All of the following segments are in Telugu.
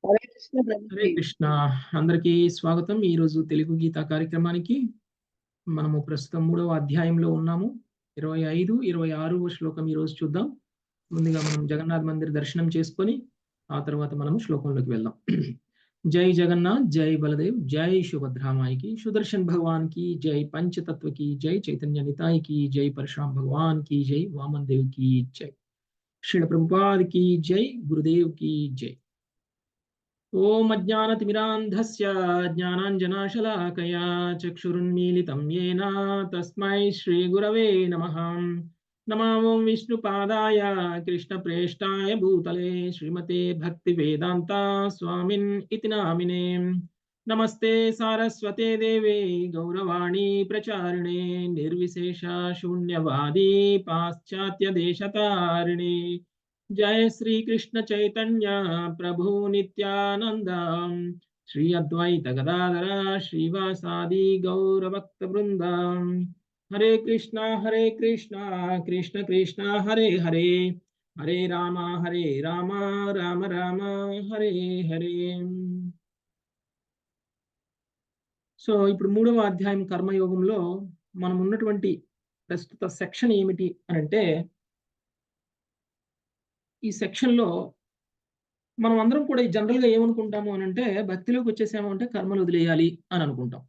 హరే కృష్ణ హరే ప్రభుజీ. కృష్ణ. అందరికీ స్వాగతం. ఈరోజు తెలుగు గీత కార్యక్రమానికి మనము ప్రస్తుతం 3వ అధ్యాయంలో ఉన్నాము. 25, 26వ శ్లోకం ఈరోజు చూద్దాం. ముందుగా మనం జగన్నాథ్ మందిర్ దర్శనం చేసుకొని ఆ తర్వాత మనము శ్లోకంలోకి వెళ్దాం. జై జగన్నాథ్, జై బలదేవ్, జై సుభద్రామాయి की, सुदर्शन भगवान की जय, पंचतत्व की जय, चैतन्य निताय की जय, परशुराम भगवान की जय, वामन देव की जय, श्रील प्रभुपाद की जय, गुरुदेव की जय। ओम अज्ञानतिमिरान्धस्य ज्ञानाञ्जनशलाकया चक्षुरुन्मीलितं येन तस्मै श्रीगुरवे नमः। नमो विष्णुपादाय कृष्णप्रेष्ठाय भूतले श्रीमते भक्तिवेदान्ता स्वामिन् इति नामिने। नमस्ते सारस्वते देवे गौरवाणी प्रचारिणे निर्विशेष शून्यवादी पाश्चात्यदेशतारिणे। जय श्री कृष्ण चैतन्य प्रभु नित्यानंद, श्री अद्वैत गदाधर श्रीवासादि गौर भक्त वृंद। हरे कृष्णा कृष्ण कृष्णा हरे हरे, हरे राम राम राम हरे हरे। సో ఇప్పుడు 3వ అధ్యాయం కర్మయోగంలో మనం ఉన్నటువంటి ప్రస్తుత సెక్షన్ ఏమిటి అని అంటే, ఈ సెక్షన్ లో మనం అందరం కూడా జనరల్ గా ఏమనుకుంటాము అని అంటే, భక్తిలోకి వచ్చేసాము అంటే కర్మలు వదిలేయాలి అని అనుకుంటాం.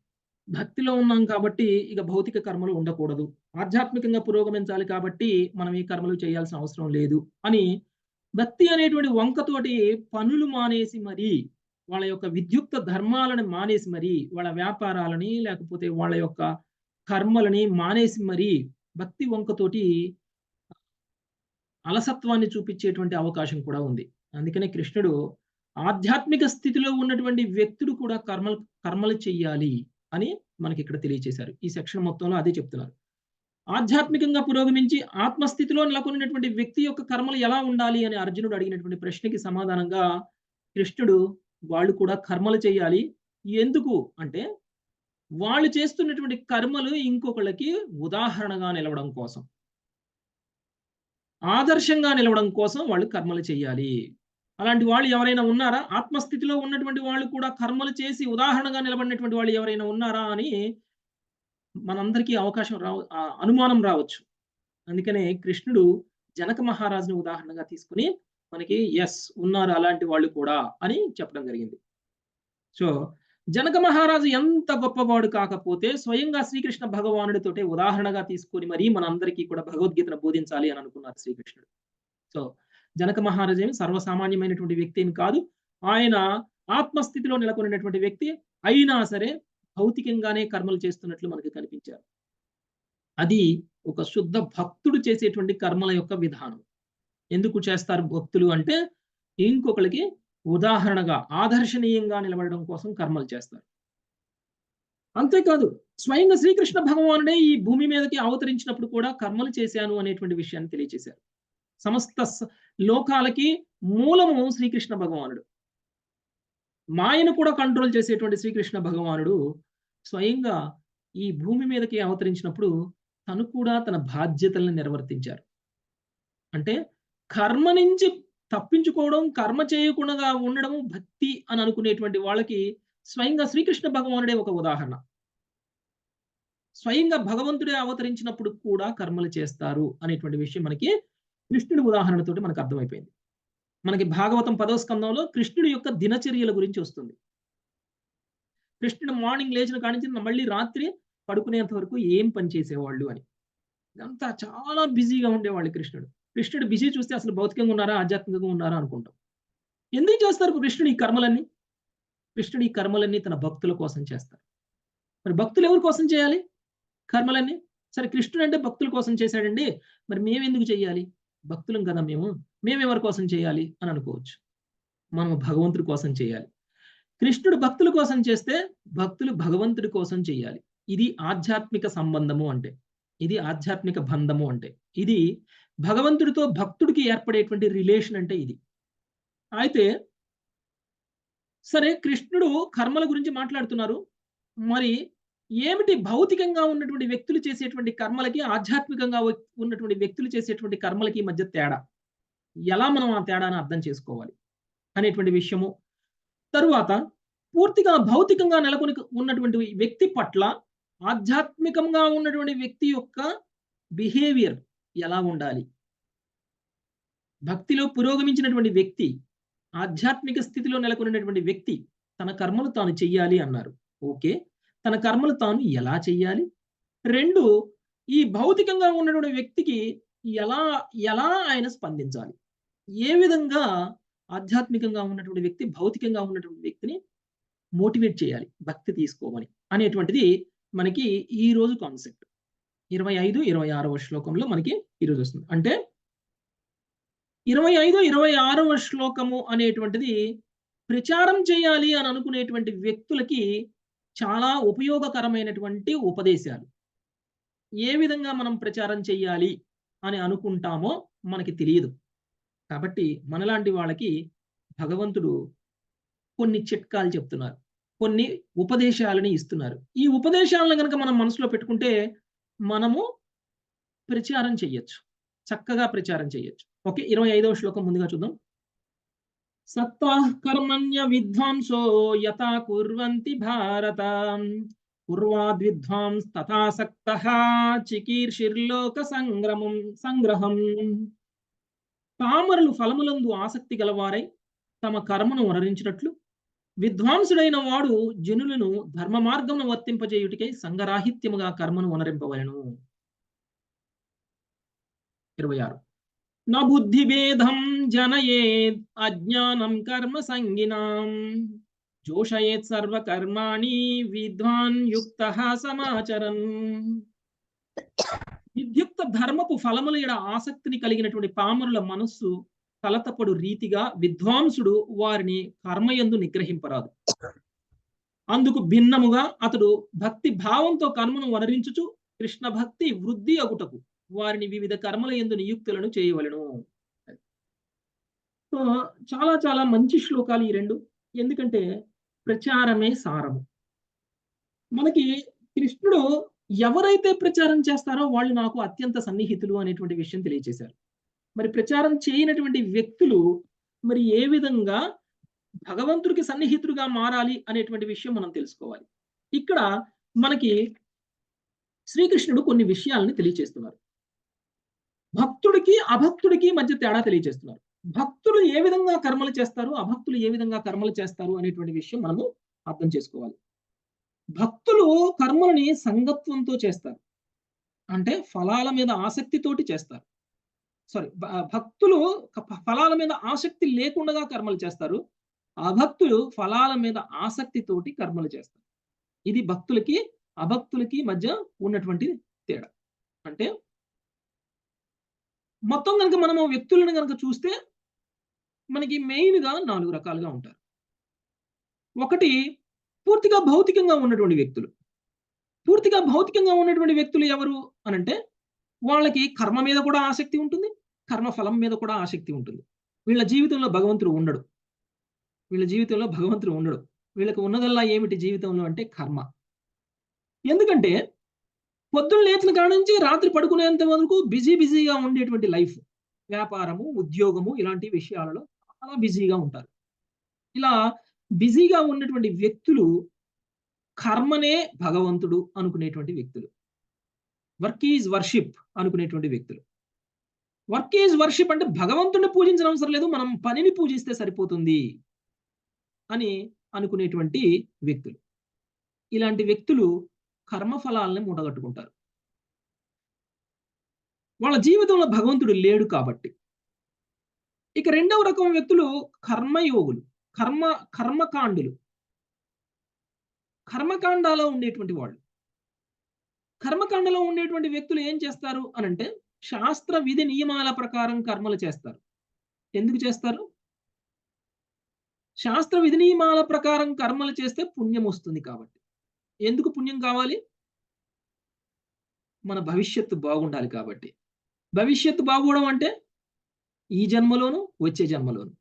భక్తిలో ఉన్నాం కాబట్టి ఇక భౌతిక కర్మలు ఉండకూడదు, ఆధ్యాత్మికంగా పురోగమించాలి కాబట్టి మనం ఈ కర్మలు చేయాల్సిన అవసరం లేదు అని భక్తి అనేటువంటి వంకతోటి పనులు మానేసి మరి, వాళ్ళ యొక్క విద్యుక్త ధర్మాలను మానేసి మరి, వాళ్ళ వ్యాపారాలని లేకపోతే వాళ్ళ యొక్క కర్మలని మానేసి మరి భక్తి వంకతోటి అలసత్వాన్ని చూపించేటువంటి అవకాశం కూడా ఉంది. అందుకనే కృష్ణుడు ఆధ్యాత్మిక స్థితిలో ఉన్నటువంటి వ్యక్తుడు కూడా కర్మలు చెయ్యాలి అని మనకి ఇక్కడ తెలియచేశారు. ఈ సెక్షన్ మొత్తంలో అదే చెప్తున్నారు. ఆధ్యాత్మికంగా పురోగమించి ఆత్మస్థితిలో నెలకొన్నటువంటి వ్యక్తి యొక్క కర్మలు ఎలా ఉండాలి అని అర్జునుడు అడిగినటువంటి ప్రశ్నకి సమాధానంగా కృష్ణుడు వాళ్ళు కూడా కర్మలు చేయాలి. ఎందుకు అంటే, వాళ్ళు చేస్తున్నటువంటి కర్మలు ఇంకొకళ్ళకి ఉదాహరణగా నిలవడం కోసం, ఆదర్శంగా నిలవడం కోసం వాళ్ళు కర్మలు చేయాలి. అలాంటి వాళ్ళు ఎవరైనా ఉన్నారా? ఆత్మస్థితిలో ఉన్నటువంటి వాళ్ళు కూడా కర్మలు చేసి ఉదాహరణగా నిలబడినటువంటి వాళ్ళు ఎవరైనా ఉన్నారా అని మనందరికీ అవకాశం అనుమానం రావచ్చు. అందుకనే కృష్ణుడు జనక మహారాజుని ఉదాహరణగా తీసుకుని మనకి ఎస్ ఉన్నారు అలాంటి వాళ్ళు కూడా అని చెప్పడం జరిగింది. సో జనక మహారాజు ఎంత గొప్పవాడు కాకపోతే స్వయంగా శ్రీకృష్ణ భగవానుడితోటే ఉదాహరణగా తీసుకొని మరి మనందరికీ కూడా భగవద్గీతను బోధించాలి అని అనుకున్నారు శ్రీకృష్ణుడు. సో జనక మహారాజు ఏమి సర్వసామాన్యమైనటువంటి వ్యక్తి ఏమి కాదు. ఆయన ఆత్మస్థితిలో నెలకొన్నటువంటి వ్యక్తి అయినా సరే భౌతికంగానే కర్మలు చేస్తున్నట్లు మనకి కనిపించారు. అది ఒక శుద్ధ భక్తుడు చేసేటువంటి కర్మల యొక్క విధానం. ఎందుకు చేస్తారు భక్తులు అంటే, ఇంకొకరికి ఉదాహరణగా ఆదర్శనీయంగా నిలబడడం కోసం కర్మలు చేస్తారు. అంతేకాదు స్వయంగా శ్రీకృష్ణ భగవానుడే ఈ భూమి మీదకి అవతరించినప్పుడు కూడా కర్మలు చేశాను అనేటువంటి విషయాన్ని తెలియచేశారు. సమస్త లోకాలకి మూలము శ్రీకృష్ణ భగవానుడు. మాయను కూడా కంట్రోల్ చేసేటువంటి శ్రీకృష్ణ భగవానుడు స్వయంగా ఈ భూమి మీదకి అవతరించినప్పుడు తను కూడా తన బాధ్యతలను నిర్వర్తించారు. అంటే కర్మ నుంచి తప్పించుకోవడం, కర్మ చేయకుండా ఉండడం భక్తి అని అనుకునేటువంటి వాళ్ళకి స్వయంగా శ్రీకృష్ణ భగవానుడే ఒక ఉదాహరణ. స్వయంగా భగవంతుడే అవతరించినప్పుడు కూడా కర్మలు చేస్తారు అనేటువంటి విషయం మనకి కృష్ణుడి ఉదాహరణతోటి మనకు అర్థమైపోయింది. మనకి భాగవతం 10వ స్కందంలో కృష్ణుడి యొక్క దినచర్యల గురించి వస్తుంది. కృష్ణుడు మార్నింగ్ లేచిన కాడి నుంచి మళ్ళీ రాత్రి పడుకునేంత వరకు ఏం పని చేసేవాళ్ళు అని, ఇదంతా చాలా బిజీగా ఉండేవాళ్ళు కృష్ణుడు. కృష్ణుడు బిజీ చూస్తే అసలు భౌతికంగా ఉన్నారా ఆధ్యాత్మికంగా ఉన్నారా అనుకుంటాం. ఎందుకు చేస్తారు కృష్ణుడు ఈ కర్మలన్నీ? కృష్ణుడు ఈ కర్మలన్నీ తన భక్తుల కోసం చేస్తారు. మరి భక్తులు ఎవరి కోసం చేయాలి కర్మలన్నీ? సరే కృష్ణుడు అంటే భక్తుల కోసం చేశాడండి, మరి మేమెందుకు చేయాలి? భక్తులం కదా మేమెవరి కోసం చేయాలి అని అనుకోవచ్చు. మనం భగవంతుడి కోసం చేయాలి. కృష్ణుడు భక్తుల కోసం చేస్తే భక్తులు భగవంతుడి కోసం చేయాలి. ఇది ఆధ్యాత్మిక సంబంధము అంటే, ఇది ఆధ్యాత్మిక బంధము అంటే, ఇది భగవంతుడితో భక్తుడికి ఏర్పడేటువంటి రిలేషన్ అంటే ఇది. అయితే సరే కృష్ణుడు కర్మల గురించి మాట్లాడుతున్నారు, మరి ఏమిటి భౌతికంగా ఉన్నటువంటి వ్యక్తులు చేసేటువంటి కర్మలకి ఆధ్యాత్మికంగా ఉన్నటువంటి వ్యక్తులు చేసేటువంటి కర్మలకి మధ్య తేడా? ఎలా మనం ఆ తేడాను అర్థం చేసుకోవాలి అనేటువంటి విషయము తరువాత పూర్తిగా భౌతికంగా నెలకొని ఉన్నటువంటి వ్యక్తి పట్ల ఆధ్యాత్మికంగా ఉన్నటువంటి వ్యక్తి యొక్క బిహేవియర్ ఎలా ఉండాలి? భక్తిలో పురోగమించినటువంటి వ్యక్తి, ఆధ్యాత్మిక స్థితిలో నెలకొన్నటువంటి వ్యక్తి తన కర్మలు తాను చెయ్యాలి అన్నారు. ఓకే. తన కర్మలు తాను ఎలా చెయ్యాలి? 2 ఈ భౌతికంగా ఉన్నటువంటి వ్యక్తికి ఎలా ఎలా ఆయన స్పందించాలి? ఏ విధంగా ఆధ్యాత్మికంగా ఉన్నటువంటి వ్యక్తి, భౌతికంగా ఉన్నటువంటి వ్యక్తిని మోటివేట్ చేయాలి భక్తి తీసుకోమని అనేటువంటిది మనకి ఈ రోజు కాన్సెప్ట్. 25, 26వ శ్లోకంలో మనకి ఈరోజు వస్తుంది. అంటే 25, 26వ శ్లోకము అనేటువంటిది ప్రచారం చేయాలి అని అనుకునేటువంటి వ్యక్తులకి చాలా ఉపయోగకరమైనటువంటి ఉపదేశాలు. ఏ విధంగా మనం ప్రచారం చేయాలి అని అనుకుంటామో మనకి తెలియదు. కాబట్టి మనలాంటి వాళ్ళకి భగవంతుడు కొన్ని చిట్కాలు చెప్తున్నారు. కొన్ని ఉపదేశాలని ఇస్తున్నారు. ఈ ఉపదేశాలను గనక మనం మనసులో పెట్టుకుంటే మనము ప్రచారం చెయ్యొచ్చు. చక్కగా ప్రచారం చెయ్యొచ్చు. ఓకే. 25వ శ్లోకం ముందుగా చూద్దాం. సత్వః కర్మణ్య విద్వాంసో యథా కుర్వంతి భారత కుర్వాద్విద్వాంస్ తథాసక్తః చికీర్షిర్లోక సంగ్రహం. పామరులు ఫలములందు ఆసక్తి గలవారై తమ కర్మను వనరించినట్లు విద్వాంసుడైన వాడు జనులను ధర్మ మార్గమును వర్తింపజేయుటికై సంగరాహిత్యముగా కర్మను వనరింపవలెను. 26 న బుద్ధిభేదం జనయేద్ అజ్ఞానం కర్మ సంగినాం జోషయేత్ సర్వకర్మాణి విద్వాన్ యుక్తః సమాచరన్. విద్యుక్త ధర్మపు ఫలముల ఎడ ఆసక్తిని కలిగినటువంటి పామరుల మనస్సు కలతపడు రీతిగా విద్వాంసుడు వారిని కర్మయందు నిగ్రహింపరాదు. అందుకు భిన్నముగా అతడు భక్తి భావంతో కర్మను వనరించుచు కృష్ణ భక్తి వృద్ధి అగుటకు వారిని వివిధ కర్మల యందు నియుక్తులను చేయవలెను. సో చాలా చాలా మంచి శ్లోకాలు ఈ 2. ఎందుకంటే ప్రచారమే సారము. మనకి కృష్ణుడు ఎవరైతే ప్రచారం చేస్తారో వాళ్ళు నాకు అత్యంత సన్నిహితులు అనేటువంటి విషయం తెలియజేశారు. మరి ప్రచారం చేయనటువంటి వ్యక్తులు మరి ఏ విధంగా భగవంతుడికి సన్నిహితుడుగా మారాలి అనేటువంటి విషయం మనం తెలుసుకోవాలి. ఇక్కడ మనకి శ్రీకృష్ణుడు కొన్ని విషయాలను తెలియజేస్తున్నారు. భక్తుడికి అభక్తుడికి మధ్య తేడా తెలియజేస్తున్నారు. భక్తులు ఏ విధంగా కర్మలు చేస్తారు, అభక్తులు ఏ విధంగా కర్మలు చేస్తారు అనేటువంటి విషయం మనము అర్థం చేసుకోవాలి. భక్తులు కర్మలని సంగత్వంతో చేస్తారు. అంటే ఫలాల మీద ఆసక్తితోటి చేస్తారు. భక్తులు ఫలాల మీద ఆసక్తి లేకుండా కర్మలు చేస్తారు. అభక్తులు ఫలాల మీద ఆసక్తితోటి కర్మలు చేస్తారు. ఇది భక్తులకి అభక్తులకి మధ్య ఉన్నటువంటి తేడా. అంటే మొత్తం కనుక మనము వ్యక్తులను కనుక చూస్తే మనకి మెయిన్‌గా 4 రకాలుగా ఉంటారు. ఒకటి పూర్తిగా భౌతికంగా ఉన్నటువంటి వ్యక్తులు. పూర్తిగా భౌతికంగా ఉన్నటువంటి వ్యక్తులు ఎవరు అనంటే వాళ్ళకి కర్మ మీద కూడా ఆసక్తి ఉంటుంది. కర్మ ఫలం మీద కూడా ఆసక్తి ఉంటుంది. వీళ్ళ జీవితంలో భగవంతుడు ఉండడు. వీళ్ళకి ఉన్నదల్లా ఏమిటి జీవితంలో అంటే కర్మ. ఎందుకంటే పొద్దున్న లేచిన కాడ నుంచి రాత్రి పడుకునేంత వరకు బిజీగా ఉండేటువంటి లైఫ్. వ్యాపారము, ఉద్యోగము ఇలాంటి విషయాలలో చాలా బిజీగా ఉంటారు. ఇలా బిజీగా ఉన్నటువంటి వ్యక్తులు కర్మనే భగవంతుడు అనుకునేటువంటి వ్యక్తులు. వర్క్ ఈజ్ వర్షిప్ అనుకునేటువంటి వ్యక్తులు. వర్క్ ఈజ్ వర్షిప్ అంటే భగవంతుడిని పూజించడం అవసరం లేదు, మనం పనిని పూజిస్తే సరిపోతుంది అని అనుకునేటువంటి వ్యక్తులు. ఇలాంటి వ్యక్తులు కర్మఫలాలను మూటగట్టుకుంటారు. వాళ్ళ జీవితంలో భగవంతుడు లేడు కాబట్టి. ఇక రెండవ రకం వ్యక్తులు కర్మయోగులు, కర్మకాండులు. కర్మకాండాలో ఉండేటువంటి వాళ్ళు. కర్మకాండలో ఉండేటువంటి వ్యక్తులు ఏం చేస్తారు అనంటే శాస్త్ర విధి నియమాల ప్రకారం కర్మలు చేస్తారు. ఎందుకు చేస్తారు? శాస్త్ర విధి నియమాల ప్రకారం కర్మలు చేస్తే పుణ్యం వస్తుంది కాబట్టి. ఎందుకు పుణ్యం కావాలి? మన భవిష్యత్తు బాగుండాలి కాబట్టి. భవిష్యత్తు బాగోవడం అంటే ఈ జన్మలోను, వచ్చే జన్మలోను.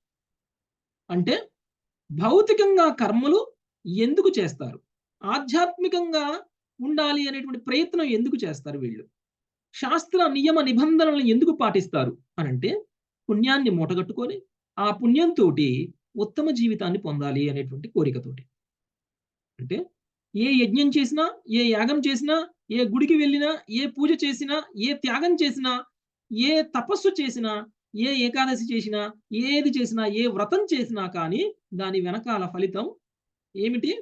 అంటే భౌతికంగా కర్మలు ఎందుకు చేస్తారు? ఆధ్యాత్మికంగా ఉండాలి అనేటువంటి ప్రయత్నం ఎందుకు చేస్తారు వీళ్ళు? శాస్త్ర నియమ నిబంధనలను ఎందుకు పాటిస్తారు అనంటే పుణ్యాన్ని మూటగట్టుకొని ఆ పుణ్యంతోటి ఉత్తమ జీవితాన్ని పొందాలి అనేటువంటి కోరికతోటి. అంటే ఏ యజ్ఞం చేసినా, ఏ యాగం చేసినా, ఏ గుడికి వెళ్ళినా, ఏ పూజ చేసినా, ఏ త్యాగం చేసినా, ఏ తపస్సు చేసినా, ఏ ఏకాదశి చేసినా, ఏది చేసినా, ఏ వ్రతం చేసినా కానీ దాని వెనకాల ఫలితం ఏమిటి?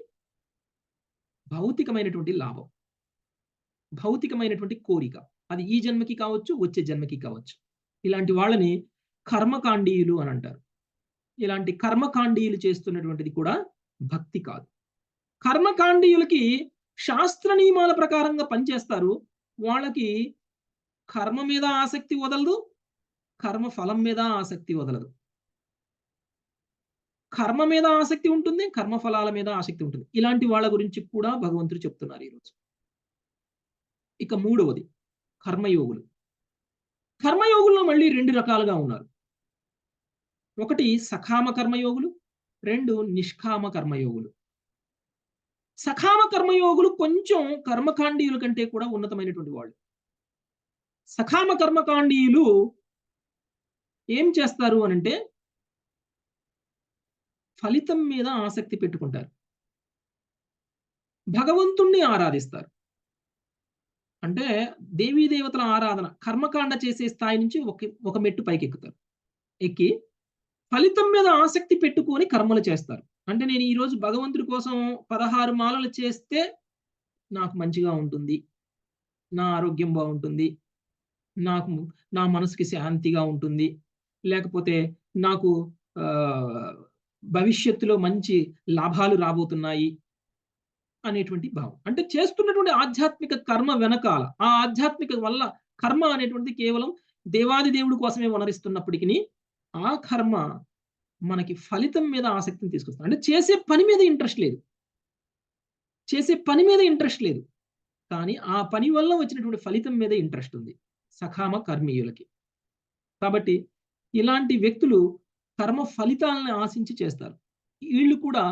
భౌతికమైనటువంటి లాభం. భౌతికమైనటువంటి కోరిక. అది ఈ జన్మకి కావచ్చు, వచ్చే జన్మకి కావచ్చు. ఇలాంటి వాళ్ళని కర్మకాండీయులు అని అంటారు. ఇలాంటి కర్మకాండీయులు చేస్తున్నటువంటిది కూడా భక్తి కాదు. కర్మకాండీయులకి శాస్త్ర నియమాల ప్రకారంగా పనిచేస్తారు. వాళ్ళకి కర్మ మీద ఆసక్తి వదలదు. కర్మ ఫలం మీద ఆసక్తి వదలదు. కర్మ మీద ఆసక్తి ఉంటుంది. కర్మ ఫలాల మీద ఆసక్తి ఉంటుంది. ఇలాంటి వాళ్ళ గురించి కూడా భగవంతుడు చెప్తున్నారు ఈరోజు. ఇక మూడవది కర్మయోగులు. కర్మయోగుల్లో మళ్ళీ 2 రకాలుగా ఉన్నారు. ఒకటి సకామ కర్మయోగులు, 2 నిష్కామ కర్మయోగులు. సకామ కర్మయోగులు కొంచెం కర్మకాండీయుల కంటే కూడా ఉన్నతమైనటువంటి వాళ్ళు. సకామ కర్మకాండీయులు ఏం చేస్తారు అనంటే ఫలితం మీద ఆసక్తి పెట్టుకుంటారు. భగవంతుణ్ణి ఆరాధిస్తారు. అంటే దేవీ దేవతల ఆరాధన కర్మకాండ చేసే స్థాయి నుంచి ఒక మెట్టు పైకెక్కుతారు. ఎక్కి ఫలితం మీద ఆసక్తి పెట్టుకొని కర్మలు చేస్తారు. అంటే నేను ఈరోజు భగవంతుడి కోసం 16 మాలలు చేస్తే నాకు మంచిగా ఉంటుంది. నా ఆరోగ్యం బావుంటుంది. నాకు నా మనసుకి శాంతిగా ఉంటుంది. లేకపోతే నాకు భవిష్యత్తులో మంచి లాభాలు రాబోతున్నాయి అనేటువంటి భావం. అంటే చేస్తున్నటువంటి ఆధ్యాత్మిక కర్మ వెనకాల ఆ ఆధ్యాత్మిక వల్ల కర్మ అనేటువంటిది కేవలం దేవాది దేవుడి కోసమే వనరిస్తున్నప్పటికిని ఆ కర్మ మనకి ఫలితం మీద ఆసక్తిని తీసుకొస్తుంది. అంటే చేసే పని మీద ఇంట్రెస్ట్ లేదు. చేసే పని మీద ఇంట్రెస్ట్ లేదు. కానీ ఆ పని వల్ల వచ్చినటువంటి ఫలితం మీద ఇంట్రెస్ట్ ఉంది. సకామ కర్మీయులకి. కాబట్టి ఇలాంటి వ్యక్తులు కర్మ ఫలితాలను ఆశించి చేస్తారు. వీళ్ళు కూడా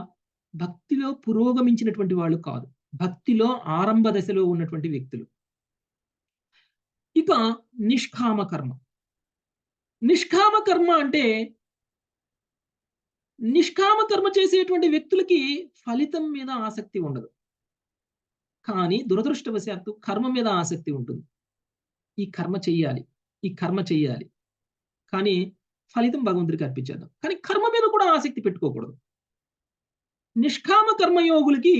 భక్తిలో పురోగమించినటువంటి వాళ్ళు కాదు. భక్తిలో ఆరంభ దశలో ఉన్నటువంటి వ్యక్తులు. ఇక నిష్కామ కర్మ. నిష్కామ కర్మ అంటే నిష్కామ కర్మ చేసేటువంటి వ్యక్తులకి ఫలితం మీద ఆసక్తి ఉండదు. కానీ దురదృష్టవశాత్తు కర్మ మీద ఆసక్తి ఉంటుంది. ఈ కర్మ చెయ్యాలి. ఈ కర్మ చెయ్యాలి. కానీ ఫలితం భగవంతుడికి అర్పించేద్దాం. కానీ కర్మ మీద కూడా ఆసక్తి పెట్టుకోకూడదు. నిష్కామ కర్మయోగులకి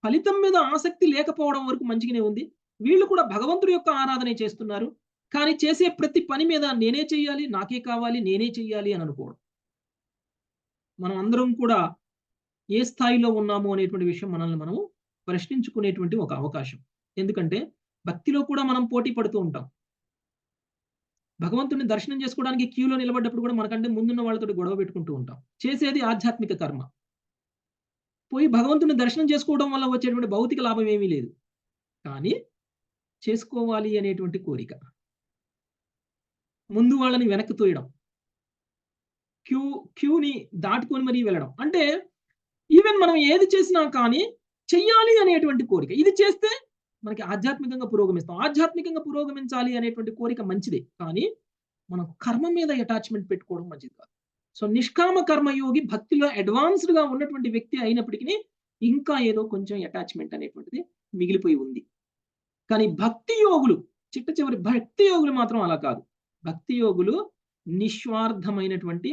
ఫలితం మీద ఆసక్తి లేకపోవడం వరకు మంచిగానే ఉంది. వీళ్ళు కూడా భగవంతుడి యొక్క ఆరాధనే చేస్తున్నారు. కానీ చేసే ప్రతి పని మీద నేనే చెయ్యాలి, నాకే కావాలి, నేనే చెయ్యాలి అని అనుకోవడం. మనం అందరం కూడా ఏ స్థాయిలో ఉన్నాము అనేటువంటి విషయం మనల్ని మనము ప్రశ్నించుకునేటువంటి ఒక అవకాశం. ఎందుకంటే భక్తిలో కూడా మనం పోటీ పడుతూ ఉంటాం. భగవంతుడిని దర్శనం చేసుకోవడానికి క్యూలో నిలబడ్డప్పుడు కూడా మనకంటే ముందున్న వాళ్ళతోటి గొడవ పెట్టుకుంటూ ఉంటాం. చేసేది ఆధ్యాత్మిక కర్మ. పోయి భగవంతుడిని దర్శనం చేసుకోవడం వల్ల వచ్చేటువంటి భౌతిక లాభం ఏమీ లేదు. కానీ చేసుకోవాలి అనేటువంటి కోరిక. ముందు వాళ్ళని వెనక్కి తోయడం. క్యూని దాటుకొని మరీ వెళ్ళడం. అంటే ఈవెన్ మనం ఏది చేసినా కానీ చెయ్యాలి అనేటువంటి కోరిక. ఇది చేస్తే మనకి ఆధ్యాత్మికంగా పురోగమిస్తాం. ఆధ్యాత్మికంగా పురోగమించాలి అనేటువంటి కోరిక మంచిదే. కానీ మనం కర్మ మీద అటాచ్‌మెంట్ పెట్టుకోవడం మంచిది కాదు. సో నిష్కామ కర్మయోగి భక్తిలో అడ్వాన్స్‌డ్‌గా ఉన్నటువంటి వ్యక్తి అయినప్పటికీ ఇంకా ఏదో కొంచెం అటాచ్‌మెంట్ అనేటువంటిది మిగిలిపోయి ఉంది. కానీ భక్తి యోగులు చిట్ట చివరి భక్తి యోగులు మాత్రం అలా కాదు. భక్తి యోగులు నిస్వార్థమైనటువంటి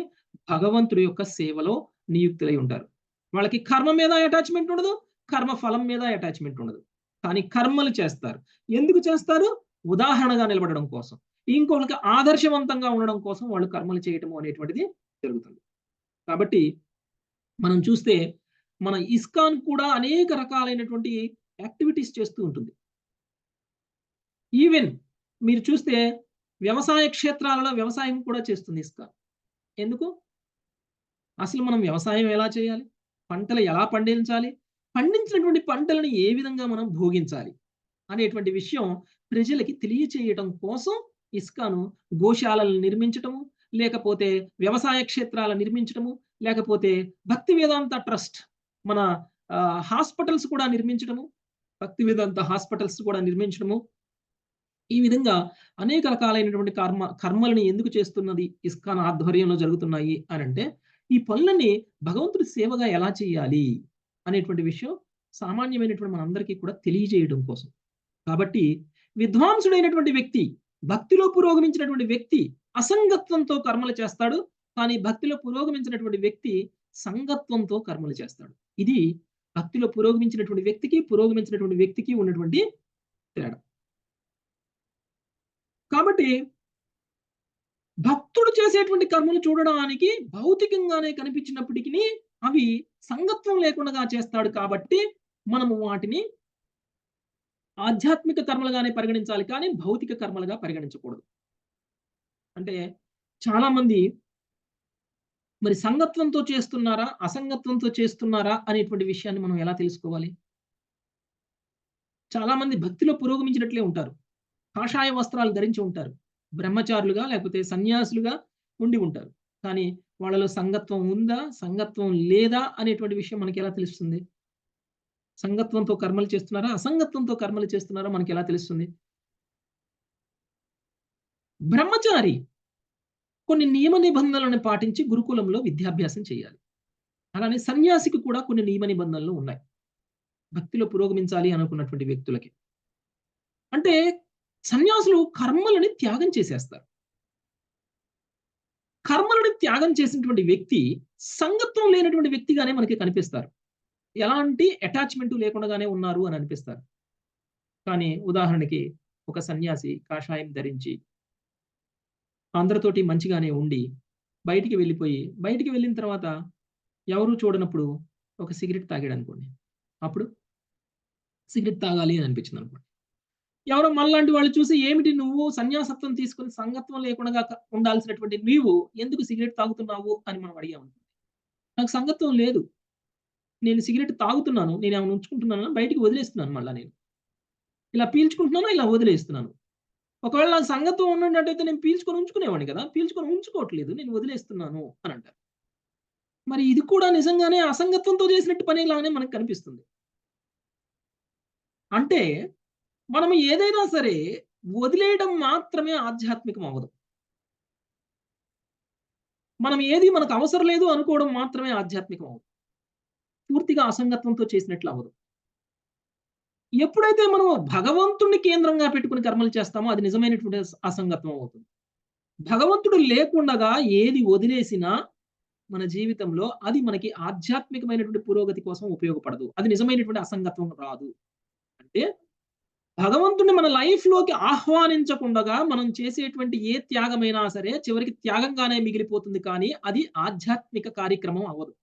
భగవంతుడి యొక్క సేవలో నియుక్తులై ఉంటారు. వాళ్ళకి కర్మ మీద అటాచ్‌మెంట్ ఉండదు. కర్మ ఫలం మీద అటాచ్‌మెంట్ ఉండదు. కానీ కర్మలు చేస్తారు. ఎందుకు చేస్తారు? ఉదాహరణగా నిలబడడం కోసం. ఇంకొకరికి ఆదర్శవంతంగా ఉండడం కోసం వాళ్ళు కర్మలు చేయటం అనేటువంటిది జరుగుతుంది. కాబట్టి మనం చూస్తే మన ఇస్కాన్ కూడా అనేక రకాలైనటువంటి యాక్టివిటీస్ చేస్తూ ఉంటుంది. ఈవెన్ మీరు చూస్తే వ్యవసాయ క్షేత్రాలలో వ్యవసాయం కూడా చేస్తుంది ఇస్కాన్. ఎందుకు? అసలు మనం వ్యవసాయం ఎలా చేయాలి? పంటలు ఎలా పండించాలి? పండించినటువంటి పంటలను ఏ విధంగా మనం భోగించాలి? అనేటువంటి విషయం ప్రజలకి తెలియచేయటం కోసం ఇస్కాను గోశాలలను నిర్మించటము, లేకపోతే వ్యవసాయ క్షేత్రాలను నిర్మించటము, లేకపోతే భక్తి వేదాంత ట్రస్ట్ మన హాస్పిటల్స్ కూడా నిర్మించటము, భక్తి వేదాంత హాస్పిటల్స్ కూడా నిర్మించడము. ఈ విధంగా అనేక రకాలైనటువంటి కర్మలను ఎందుకు చేస్తున్నది ఇస్కాన్ ఆధ్వర్యంలో జరుగుతున్నాయి అనంటే ఈ పనులన్నీ భగవంతుడి సేవగా ఎలా చేయాలి అనేటువంటి విషయం సామాన్యమైనటువంటి మనందరికీ కూడా తెలియజేయడం కోసం. కాబట్టి విద్వాంసుడైనటువంటి వ్యక్తి, భక్తిలో పురోగమించినటువంటి వ్యక్తి అసంగత్వంతో కర్మలు చేస్తాడు. కానీ భక్తిలో పురోగమించినటువంటి వ్యక్తి సంగత్వంతో కర్మలు చేస్తాడు. ఇది భక్తిలో పురోగమించినటువంటి వ్యక్తికి ఉన్నటువంటి తేడా. కాబట్టి భక్తుడు చేసేటువంటి కర్మలు చూడడానికి భౌతికంగానే కనిపించినప్పటికీ అవి సంగత్వం లేకుండా చేస్తాడు కాబట్టి మనము వాటిని ఆధ్యాత్మిక కర్మలుగానే పరిగణించాలి కానీ భౌతిక కర్మలుగా పరిగణించకూడదు. అంటే చాలా మంది మరి సంగత్వంతో చేస్తున్నారా, అసంగత్వంతో చేస్తున్నారా అనేటువంటి విషయాన్ని మనం ఎలా తెలుసుకోవాలి? చాలా మంది భక్తిలో పురోగమించినట్లే ఉంటారు. కాషాయ వస్త్రాలు ధరించి ఉంటారు. బ్రహ్మచారులుగా లేకపోతే సన్యాసులుగా ఉండి ఉంటారు. కానీ వాళ్ళలో సంగత్వం ఉందా? సంగత్వం లేదా? అనేటువంటి విషయం మనకెలా తెలుస్తుంది? సంగత్వంతో కర్మలు చేస్తున్నారా? అసంగత్వంతో కర్మలు చేస్తున్నారా? మనకెలా తెలుస్తుంది? బ్రహ్మచారి కొన్ని నియమ నిబంధనలను పాటించి గురుకులంలో విద్యాభ్యాసం చేయాలి. అలానే సన్యాసికి కూడా కొన్ని నియమ నిబంధనలు ఉన్నాయి. భక్తిలో పురోగమించాలి అనుకున్నటువంటి వ్యక్తులకి. అంటే సన్యాసులు కర్మలని త్యాగం చేసేస్తారు. కర్మలను త్యాగం చేసినటువంటి వ్యక్తి సంగత్వం లేనటువంటి వ్యక్తిగానే మనకి కనిపిస్తారు. ఎలాంటి అటాచ్‌మెంట్ లేకుండానే ఉన్నారు అని అనిపిస్తారు. కానీ ఉదాహరణకి ఒక సన్యాసి కాషాయం ధరించి అందరితోటి మంచిగానే ఉండి బయటికి వెళ్ళిన తర్వాత ఎవరు చూడనప్పుడు ఒక సిగరెట్ తాగాడనుకోండి. అప్పుడు సిగరెట్ తాగాలి అని అనిపించిందనుకోండి. ఎవరో మనలాంటి వాళ్ళు చూసి ఏమిటి నువ్వు సన్యాసత్వం తీసుకొని సంగత్వం లేకుండా ఉండాల్సినటువంటి నీవు ఎందుకు సిగరెట్ తాగుతున్నావు అని మనం అడిగామనుకోండి. నాకు సంగత్వం లేదు. నేను సిగరెట్ తాగుతున్నాను. నేనేమైనా ఉంచుకుంటున్నానా? బయటికి వదిలేస్తున్నాను మళ్ళా నేను. ఇలా పీల్చుకుంటున్నాను, ఇలా వదిలేస్తున్నాను. ఒకవేళ నాకు సంగత్వం ఉన్నట్టయితే నేను పీల్చుకొని ఉంచుకునేవాడిని కదా! పీల్చుకొని ఉంచుకోవట్లేదు. నేను వదిలేస్తున్నాను అని అంటారు. మరి ఇది కూడా నిజంగానే అసంగత్వంతో చేసినట్టు పనిలానే మనకు కనిపిస్తుంది. అంటే మనం ఏదైనా సరే వదిలేయడం మాత్రమే ఆధ్యాత్మికం అవ్వదు. మనం ఏది మనకు అవసరం లేదు అనుకోవడం మాత్రమే ఆధ్యాత్మికం అవ్వదు. పూర్తిగా అసంగత్వంతో చేసినట్లు అవ్వదు. ఎప్పుడైతే మనం భగవంతుడిని కేంద్రంగా పెట్టుకొని కర్మలు చేస్తామో అది నిజమైనటువంటి అసంగత్వం అవుతుంది. భగవంతుడు లేకుండగా ఏది వదిలేసినా మన జీవితంలో అది మనకి ఆధ్యాత్మికమైనటువంటి పురోగతి కోసం ఉపయోగపడదు. అది నిజమైనటువంటి అసంగత్వం రాదు. అంటే భగవంతుడిని మన లైఫ్‌లోకి ఆహ్వానించకుండగా మనం చేసేటువంటి ఏ త్యాగమైనా సరే చివరికి త్యాగంగానే మిగిలిపోతుంది కానీ అది ఆధ్యాత్మిక కార్యక్రమం అవ్వదు.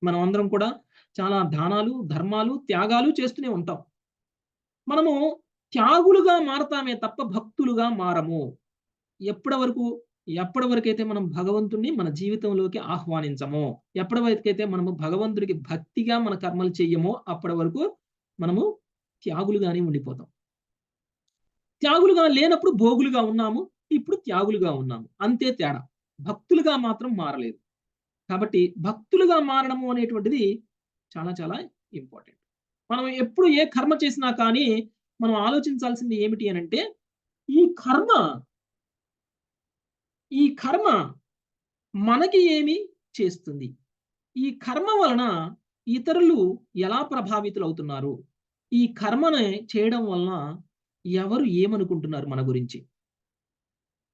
మనం అందరం కూడా చాలా దానాలు, ధర్మాలు, త్యాగాలు చేస్తూనే ఉంటాం. మనము త్యాగులుగా మారతామే తప్ప భక్తులుగా మారము. ఎప్పటి వరకైతే మనం భగవంతుడిని మన జీవితంలోకి ఆహ్వానించమో, ఎప్పటి వరకైతే మనము భగవంతుడికి భక్తిగా మన కర్మలు చెయ్యమో అప్పటి వరకు మనము త్యాగులుగానే ఉండిపోతాం. త్యాగులుగా లేనప్పుడు భోగులుగా ఉన్నాము. ఇప్పుడు త్యాగులుగా ఉన్నాము. అంతే తేడా. భక్తులుగా మాత్రం మారలేదు. కాబట్టి భక్తులుగా మారడము అనేటువంటిది చాలా చాలా ఇంపార్టెంట్. మనం ఎప్పుడు ఏ కర్మ చేసినా కానీ మనం ఆలోచించాల్సింది ఏమిటి అనంటే ఈ కర్మ ఈ కర్మ మనకి ఏమి చేస్తుంది? ఈ కర్మ వలన ఇతరులు ఎలా ప్రభావితులవుతున్నారు? ఈ కర్మని చేయడం వలన ఎవరు ఏమనుకుంటున్నారు మన గురించి?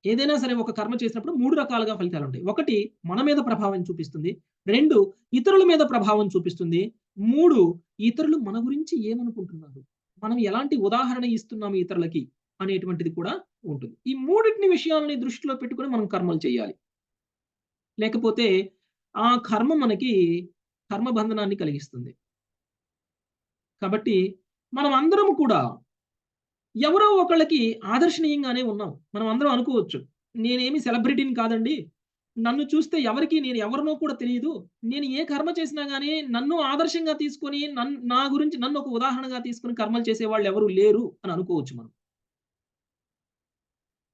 ఏదైనా సరే ఒక కర్మ చేసినప్పుడు 3 రకాలుగా ఫలితాలుంటాయి. 1 మన మీద ప్రభావం చూపిస్తుంది. 2 ఇతరుల మీద ప్రభావం చూపిస్తుంది. 3 ఇతరులు మన గురించి ఏమనుకుంటున్నారు? మనం ఎలాంటి ఉదాహరణ ఇస్తున్నాము ఇతరులకి అనేటువంటిది కూడా ఉంటుంది. ఈ మూడిటిని విషయాల్ని దృష్టిలో పెట్టుకొని మనం కర్మలు చేయాలి. లేకపోతే ఆ కర్మ మనకి కర్మ బంధనాన్ని కలిగిస్తుంది. కాబట్టి మనమందరం కూడా ఎవరో ఒకళ్ళకి ఆదర్శనీయంగానే ఉన్నాం. మనం అందరం అనుకోవచ్చు. నేనేమి సెలబ్రిటీని కాదండి. నన్ను చూస్తే నేను ఎవరినో కూడా తెలీదు. నేను ఏ కర్మ చేసినా గాని నన్ను ఆదర్శంగా తీసుకొని నా గురించి నన్ను ఒక ఉదాహరణగా తీసుకొని కర్మలు చేసేవాళ్ళు ఎవరు లేరు అని అనుకోవచ్చు మనం.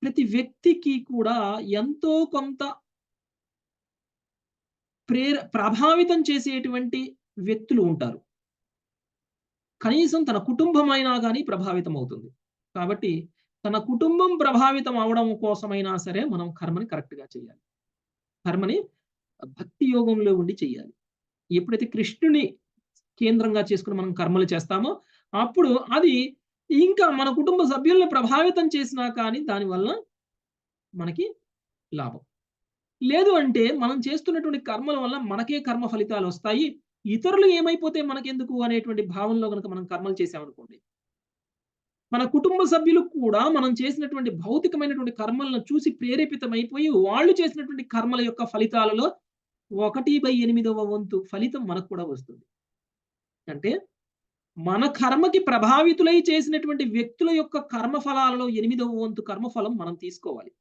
ప్రతి వ్యక్తికి కూడా ఎంతో కొంత ప్రభావితం చేసేటువంటి వ్యక్తులు ఉంటారు. కనీసం తన కుటుంబమైనా గాని ప్రభావితం అవుతుంది. కాబట్టి తన కుటుంబం ప్రభావితం అవ్వడం కోసమైనా సరే మనం కర్మని కరెక్ట్‌గా చేయాలి. కర్మని భక్తి యోగంలో ఉండి చెయ్యాలి. ఎప్పుడైతే కృష్ణుని కేంద్రంగా చేసుకొని మనం కర్మలు చేస్తామో, అప్పుడు అది ఇంకా మన కుటుంబ సభ్యుల్ని ప్రభావితం చేసినా కానీ దానివల్ల మనకి లాభం. లేదు అంటే మనం చేస్తున్నటువంటి కర్మల వల్ల మనకే కర్మ ఫలితాలొస్తాయి. ఇతరులు ఏమైపోతే మనకెందుకు అనేటువంటి భావనలో గనక మనం కర్మలు చేశామనుకోండి. మన కుటుంబ సభ్యులు కూడా మనం చేసినటువంటి భౌతికమైనటువంటి కర్మలను చూసి ప్రేరేపితమైపోయి, వాళ్ళు చేసినటువంటి కర్మల యొక్క ఫలితాలలో 1/8వ వంతు ఫలితం మనకు కూడా వస్తుంది. అంటే మన కర్మకి ప్రభావితులై చేసినటువంటి వ్యక్తుల యొక్క కర్మ ఫలాలలో 8వ వంతు కర్మఫలం మనం తీసుకోవాలి.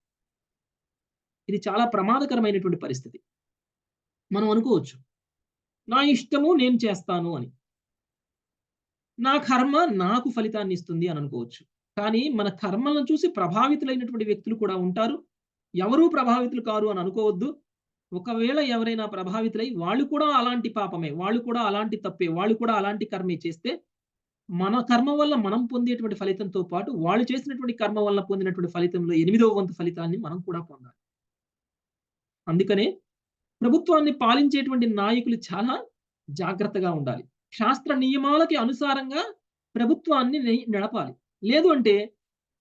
ఇది చాలా ప్రమాదకరమైనటువంటి పరిస్థితి. మనం అనుకోవచ్చు, నా ఇష్టము నేను చేస్తాను అని. నా కర్మ నాకు ఫలితాన్నిస్తుంది అని అనుకోవచ్చు. కానీ మన కర్మలను చూసి ప్రభావితులైనటువంటి వ్యక్తులు కూడా ఉంటారు. ఎవరు ప్రభావితులు కారు అని అనుకోవద్దు. ఒకవేళ ఎవరైనా ప్రభావితులై వాళ్ళు కూడా అలాంటి పాపమే, వాళ్ళు కూడా అలాంటి తప్పే, వాళ్ళు కూడా అలాంటి కర్మే చేస్తే, మన కర్మ వల్ల మనం పొందేటువంటి ఫలితంతో పాటు, వాళ్ళు చేసినటువంటి కర్మ వల్ల పొందినటువంటి ఫలితంలో 8వ వంతు ఫలితాన్ని మనం కూడా పొందాలి. అందుకనే ప్రభుత్వాన్ని పాలించేటువంటి నాయకులు చాలా జాగ్రత్తగా ఉండాలి. శాస్త్ర నియమాలకి అనుసారంగా ప్రభుత్వాన్ని నడపాలి. లేదు అంటే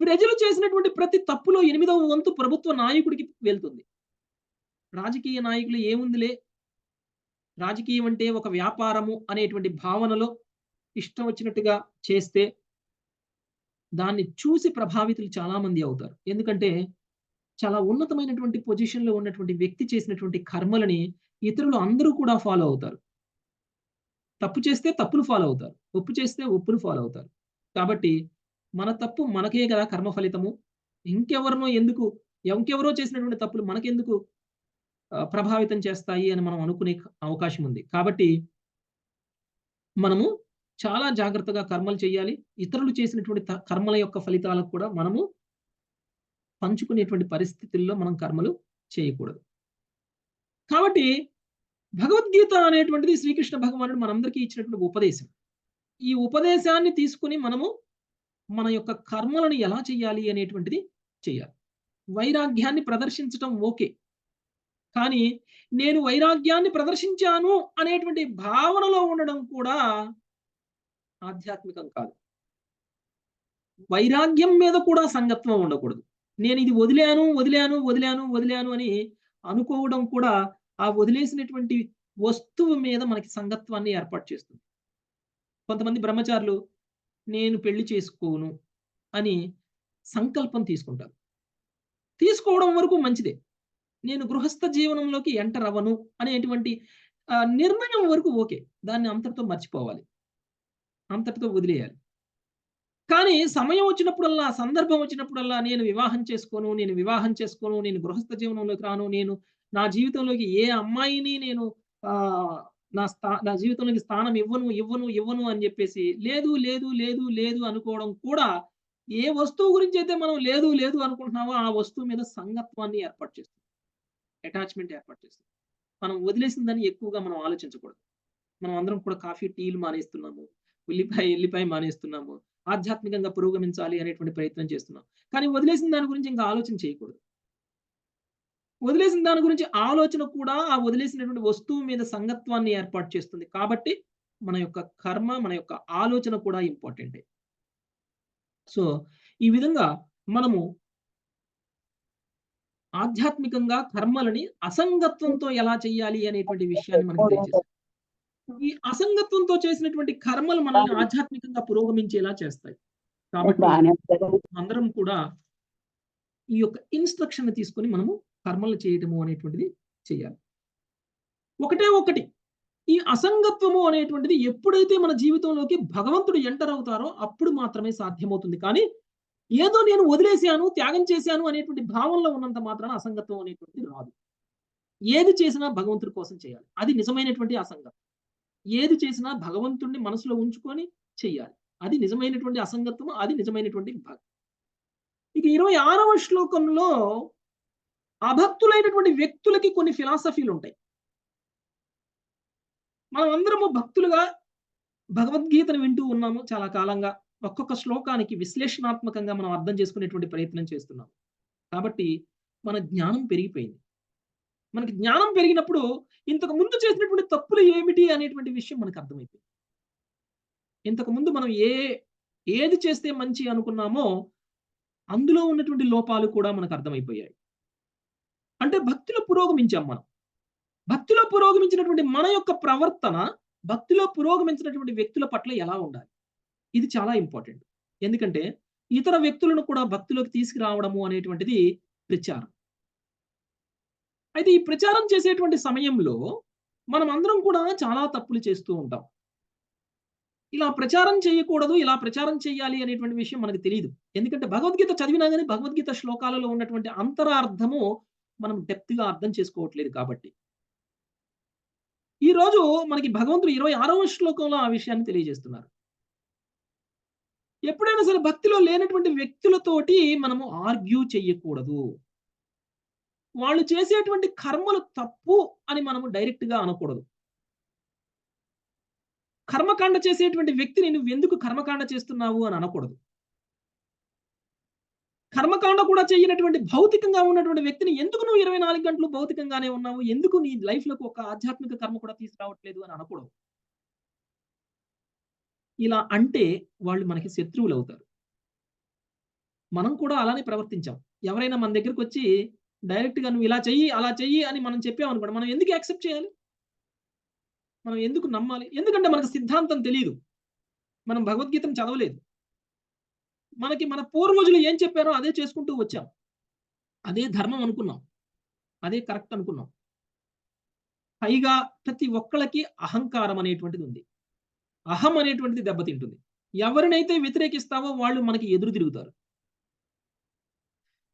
ప్రజలు చేసినటువంటి ప్రతి తప్పులో 8వ వంతు ప్రభుత్వ నాయకుడికి వెళ్తుంది. రాజకీయ నాయకులు ఏముందిలే, రాజకీయం అంటే ఒక వ్యాపారము అనేటువంటి భావనలో ఇష్టం వచ్చినట్టుగా చేస్తే దాన్ని చూసి ప్రభావితులు చాలా మంది అవుతారు. ఎందుకంటే చాలా ఉన్నతమైనటువంటి పొజిషన్‌లో ఉన్నటువంటి వ్యక్తి చేసినటువంటి కర్మలని ఇతరులు అందరూ కూడా ఫాలో అవుతారు. తప్పు చేస్తే తప్పులు ఫాలో అవుతారు. ఒప్పు చేస్తే ఒప్పులు ఫాలో అవుతారు. కాబట్టి మన తప్పు మనకే గదా కర్మ ఫలితము. ఇంకెవరో చేసినటువంటి తప్పులు మనకెందుకు ప్రభావితం చేస్తాయి అని మనం అనుకునే అవకాశం ఉంది. కాబట్టి మనము చాలా జాగ్రత్తగా కర్మలు చేయాలి. ఇతరులు చేసినటువంటి కర్మల యొక్క ఫలితాలకు కూడా మనము పంచుకునేటువంటి పరిస్థితుల్లో మనం కర్మలు చేయకూడదు. కాబట్టి భగవద్గీత అనేటువంటిది శ్రీకృష్ణ భగవానుడు మనందరికీ ఇచ్చినటువంటి ఉపదేశం. ఈ ఉపదేశాన్ని తీసుకొని మనము మన యొక్క కర్మలను ఎలా చేయాలి అనేటువంటిది చేయాలి. వైరాగ్యాన్ని ప్రదర్శించటం ఓకే. కానీ నేను వైరాగ్యాన్ని ప్రదర్శించాను అనేటువంటి భావనలో ఉండడం కూడా ఆధ్యాత్మికం కాదు. వైరాగ్యం మీద కూడా సంగత్వం ఉండకూడదు. నేను ఇది వదిలాను అని అనుకోవడం కూడా ఆ వదిలేసినటువంటి వస్తువు మీద మనకి సంగత్వాన్ని ఏర్పాటు చేస్తుంది. కొంతమంది బ్రహ్మచారులు నేను పెళ్లి చేసుకోను అని సంకల్పం తీసుకుంటారు. తీసుకోవడం వరకు మంచిదే. నేను గృహస్థ జీవనంలోకి ఎంటర్ అవ్వను అనేటువంటి నిర్ణయం వరకు ఓకే. దాన్ని అంతటితో మర్చిపోవాలి. అంతటితో వదిలేయాలి. కానీ సమయం వచ్చినప్పుడల్లా, సందర్భం వచ్చినప్పుడల్లా నేను వివాహం చేసుకోను, నేను గృహస్థ జీవనంలోకి రాను, నేను నా జీవితంలోకి ఏ అమ్మాయిని నేను ఆహ్, నా జీవితంలోకి స్థానం ఇవ్వను అని జెప్పేసి లేదు అనుకోవడం కూడా ఏ వస్తువు గురించైతే మనం లేదు అనుకుంటున్నామో ఆ వస్తువు మీద సంగత్వాన్ని ఏర్పాటు చేస్తుంది. అటాచ్‌మెంట్ ఏర్పాటు చేస్తుంది. మనం వదిలేసిన దాన్ని ఎక్కువగా మనం ఆలోచించకూడదు. మనం అందరం కూడా కాఫీ, టీలు మానేస్తున్నాము. ఎల్లిపాయ మానేస్తున్నాము. ఆధ్యాత్మికంగా పురోగమించాలి అనేటువంటి ప్రయత్నం చేస్తున్నాం. కానీ వదిలేసిన దాని గురించి ఇంకా ఆలోచన చేయకూడదు. వదిలేసిన దాని గురించి ఆలోచన కూడా ఆ వదిలేసినటువంటి వస్తువు మీద సంగత్వాన్ని ఏర్పాటు చేస్తుంది. కాబట్టి మన యొక్క కర్మ, మన యొక్క ఆలోచన కూడా ఇంపార్టెంటే. సో, ఈ విధంగా మనము ఆధ్యాత్మికంగా కర్మలని అసంగత్వంతో ఎలా చేయాలి అనేటువంటి విషయాన్ని మనకు తెలియజేశారు. ఈ అసంగత్వంతో చేసినటువంటి కర్మలు మనల్ని ఆధ్యాత్మికంగా పురోగమించేలా చేస్తాయి. కాబట్టి అందరం కూడా ఈ యొక్క ఇన్‌స్ట్రక్షన్‌ని తీసుకొని మనము కర్మలు చేయటము అనేటువంటిది చేయాలి. ఒకటి ఈ అసంగత్వము అనేటువంటిది ఎప్పుడైతే మన జీవితంలోకి భగవంతుడు ఎంటర్ అవుతారో అప్పుడు మాత్రమే సాధ్యమవుతుంది. కానీ ఏదో నేను వదిలేసాను, త్యాగం చేశాను అనేటువంటి భావనలో ఉన్నంత మాత్రాన అసంగత్వం అనేటువంటిది రాదు. ఏది చేసినా భగవంతుడి కోసం చేయాలి. అది నిజమైనటువంటి అసంగత్వం. ఏది చేసినా భగవంతుడిని మనసులో ఉంచుకొని చెయ్యాలి. అది నిజమైనటువంటి అసంగత్వం. అది నిజమైనటువంటి భక్తి. ఇక 26వ శ్లోకంలో అభక్తులైనటువంటి వ్యక్తులకి కొన్ని ఫిలాసఫీలుంటాయి. మనమందరము భక్తులుగా భగవద్గీతను వింటూ ఉన్నాము చాలా కాలంగా. ఒక్కొక్క శ్లోకానికి విశ్లేషణాత్మకంగా మనం అర్థం చేసుకునేటువంటి ప్రయత్నం చేస్తున్నాం. కాబట్టి మన జ్ఞానం పెరిగిపోయింది. మనకి జ్ఞానం పెరిగినప్పుడు ఇంతకు ముందు చేసినటువంటి తప్పులు ఏమిటి అనేటువంటి విషయం మనకు అర్థమైపోయింది. ఇంతకు ముందు మనం ఏది చేస్తే మంచి అనుకున్నామో, అందులో ఉన్నటువంటి లోపాలు కూడా మనకు అర్థమైపోయాయి. అంటే భక్తిలో పురోగమించాం మనం. భక్తిలో పురోగమించినటువంటి మన యొక్క ప్రవర్తన, భక్తిలో పురోగమించినటువంటి వ్యక్తుల పట్ల ఎలా ఉండాలి? ఇది చాలా ఇంపార్టెంట్. ఎందుకంటే, ఇతర వ్యక్తులను కూడా భక్తిలోకి తీసుకురావడము అనేటువంటిది ప్రచారం. అయితే ఈ ప్రచారం చేసేటువంటి సమయంలో, మనమందరం కూడా చాలా తప్పులు చేస్తూ ఉంటాం. ఇలా ప్రచారం చేయకూడదు, ఇలా ప్రచారం చేయాలి అనేటువంటి విషయం మనకు తెలీదు. ఎందుకంటే భగవద్గీత చదివినా గాని, భగవద్గీత శ్లోకాలలో ఉన్నటువంటి అంతరార్థము మనం డెప్త్‌గా అర్థం చేసుకోవట్లేదు కాబట్టి. ఈరోజు మనకి భగవంతుడు 26వ శ్లోకంలో ఆ విషయాన్ని తెలియజేస్తున్నారు. ఎప్పుడైనా సరే భక్తిలో లేనటువంటి వ్యక్తులతోటి మనము ఆర్గ్యూ చెయ్యకూడదు. వాళ్ళు చేసేటువంటి కర్మలు తప్పు అని మనము డైరెక్ట్‌గా అనకూడదు. కర్మకాండ చేసేటువంటి వ్యక్తిని నువ్వెందుకు కర్మకాండ చేస్తున్నావు అని అనకూడదు. కర్మకాండ కూడా చెయ్యనటువంటి భౌతికంగా ఉన్నటువంటి వ్యక్తిని ఎందుకు నువ్వు 24 గంటలు భౌతికంగానే ఉన్నావు? ఎందుకు నీ లైఫ్‌లోకి ఒక ఆధ్యాత్మిక కర్మ కూడా తీసుకురావట్లేదు అని అనకూడదు. ఇలా అంటే వాళ్ళు మనకి శత్రువులవుతారు. మనం కూడా అలానే ప్రవర్తించాం. ఎవరైనా మన దగ్గరికొచ్చి డైరెక్ట్‌గా నువ్వు ఇలా చెయ్యి, అలా చెయ్యి అని మనం చెప్పామనుకోండి. మనం ఎందుకు యాక్సెప్ట్ చేయాలి? మనం ఎందుకు నమ్మాలి? ఎందుకంటే మనకు సిద్ధాంతం తెలీదు. మనం భగవద్గీతను చదవలేదు. మనకి మన పూర్వజులు ఏం చెప్పారో అదే చేసుకుంటూ వచ్చాం. అదే ధర్మం అనుకున్నాం. అదే కరెక్ట్ అనుకున్నాం. పైగా ప్రతి ఒక్కళ్ళకి అహంకారం అనేటువంటిది ఉంది. అహం అనేటువంటిది దెబ్బతింటుంది. ఎవరినైతే వ్యతిరేకిస్తావో వాళ్ళు మనకి ఎదురు తిరుగుతారు.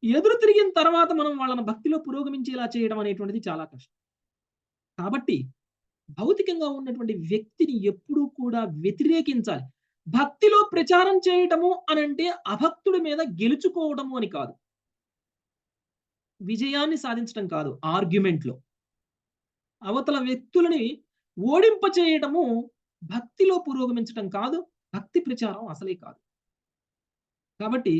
ఎదురు తిరిగిన తర్వాత మనం వాళ్ళని భక్తిలో పురోగమించేలా చేయడం అనేటువంటిది చాలా కష్టం. కాబట్టి భౌతికంగా ఉన్నటువంటి వ్యక్తిని ఎప్పుడూ కూడా వ్యతిరేకించాలి. భక్తిలో ప్రచారం చేయటము అనంటే అభక్తుడి మీద గెలుచుకోవడము అని కాదు. విజయాన్ని సాధించడం కాదు ఆర్గ్యుమెంట్‌లో. అవతల వ్యక్తులని ఓడింపచేయటము భక్తిలో పురోగమించటం కాదు. భక్తి ప్రచారం అసలే కాదు. కాబట్టి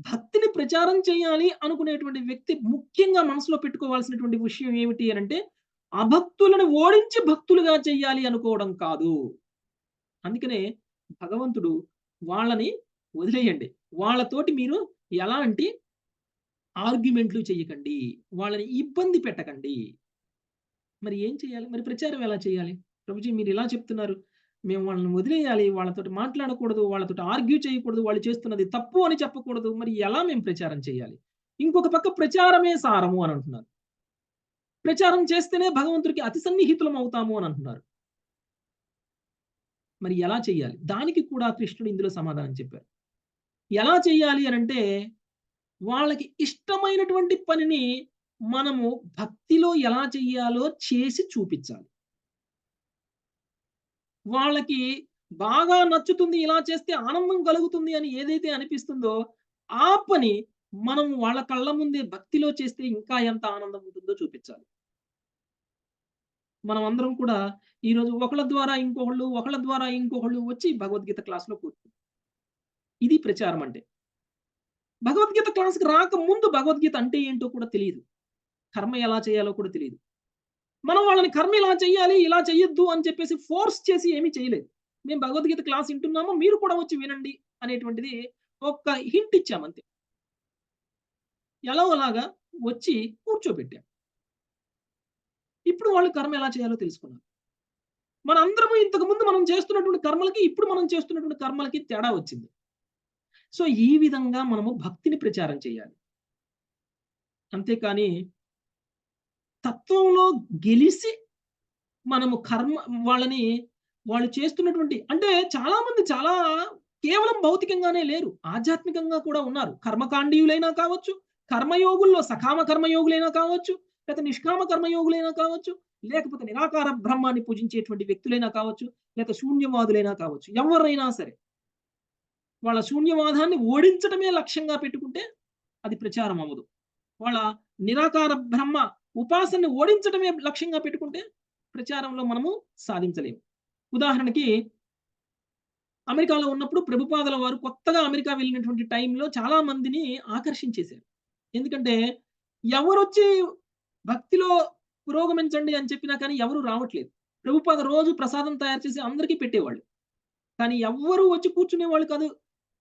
భక్తిని ప్రచారం చేయాలి అనుకునేటువంటి వ్యక్తి ముఖ్యంగా మనసులో పెట్టుకోవాల్సినటువంటి విషయం ఏమిటి అనంటే, అభక్తులను ఓడించి భక్తులుగా చెయ్యాలి అనుకోవడం కాదు. అందుకనే భగవంతుడు వాళ్ళని వదిలేయండి. వాళ్ళతోటి మీరు ఎలాంటి ఆర్గ్యుమెంట్లు చెయ్యకండి. వాళ్ళని ఇబ్బంది పెట్టకండి. మరి ఏం చేయాలి? మరి ప్రచారం ఎలా చేయాలి? ప్రభుజీ మీరిలా చెప్తున్నారు. మేము వాళ్ళని వదిలేయాలి. వాళ్ళతోటి మాట్లాడకూడదు. వాళ్ళతోటి ఆర్గ్యూ చేయకూడదు. వాళ్ళు చేస్తున్నది తప్పు అని చెప్పకూడదు. మరి ఎలా మేము ప్రచారం చేయాలి? ఇంకొక పక్క ప్రచారమే సారము అని అంటున్నారు. ప్రచారం చేస్తేనే భగవంతుడికి అతి సన్నిహితులం అవుతాము అని అంటున్నారు. మరి ఎలా చేయాలి? దానికి కూడా కృష్ణుడు ఇందులో సమాధానం చెప్పారు. ఎలా చేయాలి అనంటే, వాళ్ళకి ఇష్టమైనటువంటి పనిని మనము భక్తిలో ఎలా చెయ్యాలో చేసి చూపిచ్చాలి. వాళ్ళకి బాగా నచ్చుతుంది, ఇలా చేస్తే ఆనందం కలుగుతుంది అని ఏదైతే అనిపిస్తుందో, ఆ పని మనం వాళ్ళ కళ్ళ ముందే భక్తిలో చేస్తే ఇంకా ఎంత ఆనందం ఉంటుందో చూపిచ్చాలి. మనమందరం కూడా ఈరోజు ఒకళ్ళ ద్వారా ఇంకొకళ్ళు, ఒకళ్ళ ద్వారా ఇంకొకళ్ళు వచ్చి భగవద్గీత క్లాస్‌లో కూర్చుంటాం. ఇది ప్రచారం అంటే. భగవద్గీత క్లాస్‌కి రాకముందు భగవద్గీత అంటే ఏంటో కూడా తెలీదు. కర్మ ఎలా చేయాలో కూడా తెలీదు. మనం వాళ్ళని కర్మ ఇలా చెయ్యాలి, ఇలా చెయ్యొద్దు అని చెప్పేసి ఫోర్స్ చేసి ఏమీ చేయలేదు. మేము భగవద్గీత క్లాస్ వింటున్నాము, మీరు కూడా వచ్చి వినండి అనేటువంటిది ఒక హింట్ ఇచ్చామంతే. ఎలాగోలాగా వచ్చి కూర్చోబెట్టాం. ఇప్పుడు వాళ్ళు కర్మ ఎలా చేయాలో తెలుసుకున్నారు. మనందరము ఇంతకుముందు మనం చేస్తున్నటువంటి కర్మలకి, ఇప్పుడు మనం చేస్తున్నటువంటి కర్మలకి తేడా వచ్చింది. సో, ఈ విధంగా మనము భక్తిని ప్రచారం చేయాలి. అంతేకాని తత్వంలో గెలిసి మనము వాళ్ళని వాళ్ళు చేస్తున్నటువంటి అంటే చాలామంది చాలా కేవలం భౌతికంగానే లేరు. ఆధ్యాత్మికంగా కూడా ఉన్నారు. కర్మకాండీయులైనా కావచ్చు, కర్మయోగుల్లో సకామ కర్మయోగులైనా కావచ్చు, లేకపోతే నిష్కామ కర్మయోగులైనా కావచ్చు, లేకపోతే నిరాకార బ్రహ్మాన్ని పూజించేటువంటి వ్యక్తులైనా కావచ్చు, లేక శూన్యవాదులైనా కావచ్చు. ఎవరైనా సరే. వాళ్ళ శూన్యవాదాన్ని ఓడించటమే లక్ష్యంగా పెట్టుకుంటే అది ప్రచారం అవ్వదు. వాళ్ళ నిరాకార బ్రహ్మ ఉపాసనని ఓడించటమే లక్ష్యంగా పెట్టుకుంటే ప్రచారంలో మనము సాధించలేము. ఉదాహరణకి అమెరికాలో ఉన్నప్పుడు ప్రభుపాదుల వారు కొత్తగా అమెరికా వెళ్ళినటువంటి టైంలో చాలా మందిని ఆకర్షించేశారు. ఎందుకంటే ఎవరొచ్చి భక్తిలో పురోగమించండి అని చెప్పినా కానీ ఎవరు రావట్లేదు. ప్రభుపాద రోజు ప్రసాదం తయారు చేసి అందరికీ పెట్టేవాళ్ళు. కానీ ఎవ్వరు వచ్చి కూర్చునేవాళ్ళు కాదు.